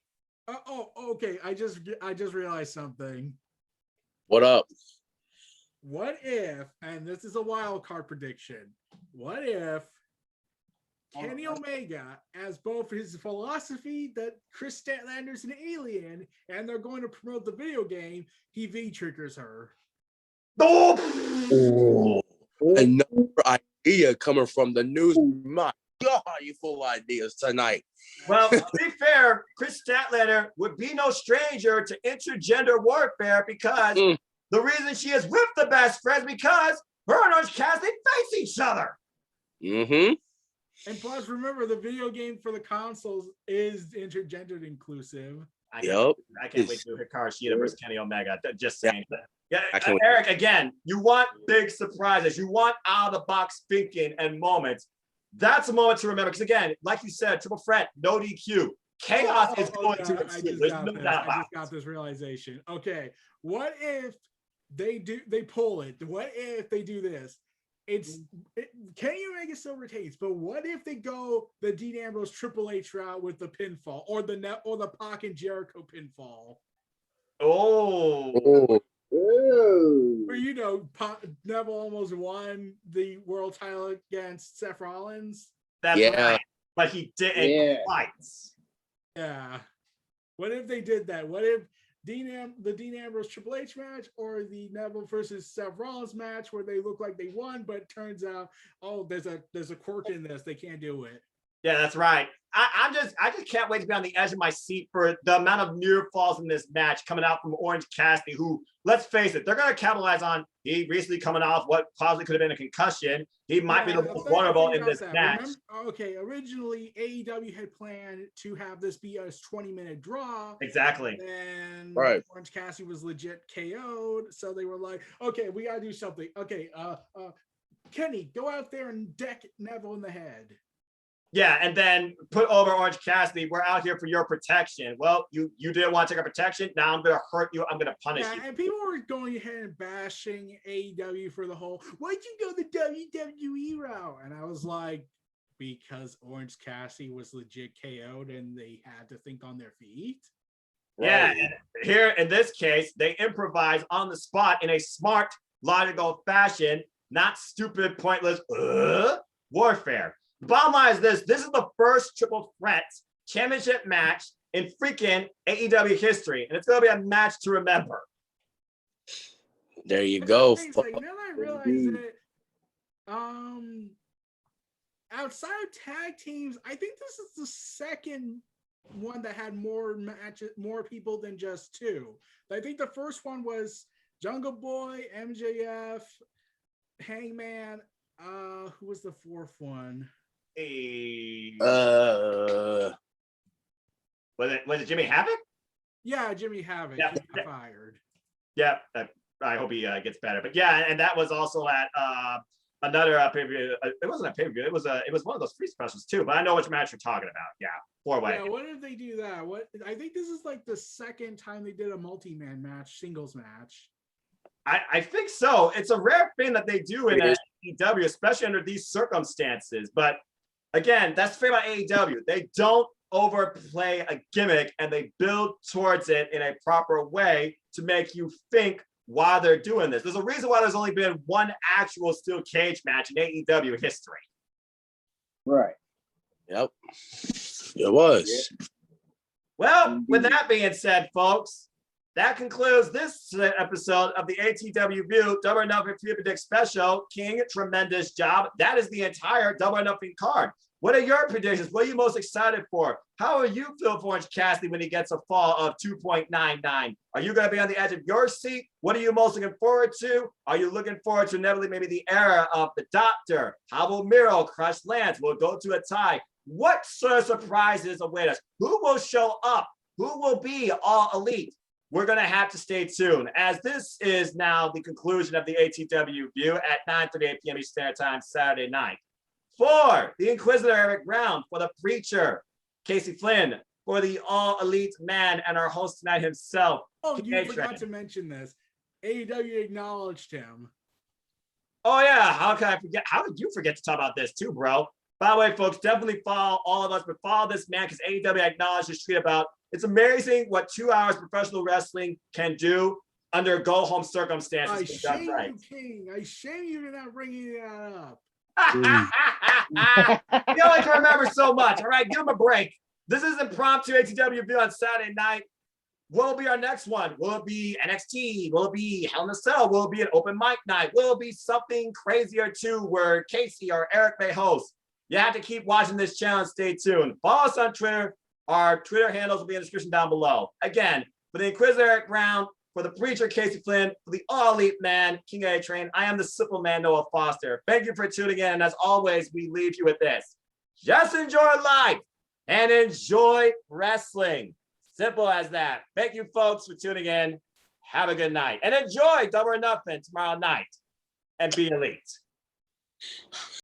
C: Okay. I just realized something.
D: What up?
C: What if, and this is a wild card prediction, what if Kenny Omega, as both his philosophy that Chris Statlander's an alien and they're going to promote the video game, he V-triggers her.
A: Oh!
D: Another idea coming from the news. My God, you full of ideas tonight.
A: Well, to be fair, Chris Statlander would be no stranger to intergender warfare, because the reason she is with the Best Friends because her and Orange Cassidy face each other.
D: Mm-hmm.
C: And plus, remember, the video game for the consoles is intergendered inclusive.
A: I can't wait to do Hikaru Shida versus Kenny Omega. Just saying. Yeah, Eric, again, you want big surprises. You want out-of-the-box thinking and moments. That's a moment to remember. Because again, like you said, triple threat, no DQ. Chaos is going to ensue. There's no doubt about it.
C: I just got this realization. Okay, what if they pull it? What if they do this? Kenny Omega still retains, but what if they go the Dean Ambrose Triple H route with the pinfall, or the Pac and Jericho pinfall?
A: Oh.
C: Where Neville almost won the world title against Seth Rollins.
A: That's right, but he didn't quite.
C: Yeah. What if they did that? What if the Dean Ambrose Triple H match, or the Neville versus Seth Rollins match, where they look like they won, but it turns out, there's a quirk in this, they can't do it.
A: Yeah, that's right. I just can't wait to be on the edge of my seat for the amount of near falls in this match coming out from Orange Cassidy, who, let's face it, they're going to capitalize on. He recently coming off what possibly could have been a concussion. He might be the most vulnerable in this match.
C: Originally AEW had planned to have this be a 20-minute draw.
A: Exactly.
C: And
D: right.
C: Orange Cassidy was legit KO'd, so they were like, okay, we got to do something. Okay, Kenny, go out there and deck Neville in the head.
A: Yeah, and then put over Orange Cassidy. We're out here for your protection. Well, you didn't want to take our protection. Now I'm going to hurt you. I'm going to punish you.
C: And people were going ahead and bashing AEW for the whole, why'd you go the WWE route? And I was like, because Orange Cassidy was legit KO'd and they had to think on their feet.
A: Yeah, and here in this case, they improvise on the spot in a smart, logical fashion, not stupid, pointless warfare. The bottom line is this is the first triple threat championship match in freaking AEW history. And it's going to be a match to remember.
D: There you
C: That's
D: go.
C: the thing, it's like, now that I realize it, outside of tag teams, I think this is the second one that had more matches, more people than just two. I think the first one was Jungle Boy, MJF, Hangman. Who was the fourth one?
A: Was it Jimmy Havoc?
C: Yeah, Jimmy Havoc.
A: Yeah.
C: He got fired.
A: Yeah, I hope he gets better. But yeah, and that was also at another pay-per-view. It wasn't a pay-per-view. It was one of those free specials too. But I know which match you're talking about. Yeah, 4-way.
C: Yeah, when did they do that? I think this is like the second time they did a multi-man match, singles match.
A: I think so. It's a rare thing that they do in AEW, especially under these circumstances. But again, that's the thing about AEW. They don't overplay a gimmick, and they build towards it in a proper way to make you think why they're doing this. There's a reason why there's only been one actual steel cage match in AEW history.
E: Right.
D: Yep. It was.
A: Well, with that being said, folks, that concludes this episode of the ATW View Double or Nothing Free Predict Special. King, tremendous job. That is the entire Double or Nothing card. What are your predictions? What are you most excited for? How are you feel for Orange Cassidy when he gets a fall of 2.99? Are you going to be on the edge of your seat? What are you most looking forward to? Are you looking forward to inevitably maybe the era of the Doctor? How will Miro crush Lance? Will it go to a tie? What sort of surprises await us? Who will show up? Who will be all elite? We're going to have to stay tuned, as this is now the conclusion of the ATW View at 9:38 p.m. Eastern Standard Time, Saturday night. For the Inquisitor Eric Brown, for the Preacher Casey Flynn, for the All Elite Man, and our host tonight himself.
C: Oh, you forgot to mention this. AEW acknowledged him.
A: Oh yeah, how can I forget? How did you forget to talk about this too, bro? By the way, folks, definitely follow all of us, but follow this man because AEW acknowledged his tweet about. It's amazing what 2 hours professional wrestling can do under go-home circumstances.
C: I shame you, King. I shame you for not bringing that up.
A: You only can remember so much. All right, give him a break. This is impromptu ATW View on Saturday night. What will be our next one? Will it be NXT? Will it be Hell in a Cell? Will it be an open mic night? Will it be something crazier too, where Casey or Eric may host? You have to keep watching this channel and stay tuned. Follow us on Twitter. Our Twitter handles will be in the description down below. Again, for the Inquisitor Eric Brown, for the Preacher Casey Flynn, for the All Elite Man, King A Train, I am the simple man, Noah Foster. Thank you for tuning in. And as always, we leave you with this. Just enjoy life and enjoy wrestling. Simple as that. Thank you, folks, for tuning in. Have a good night. And enjoy Double or Nothing tomorrow night. And be elite.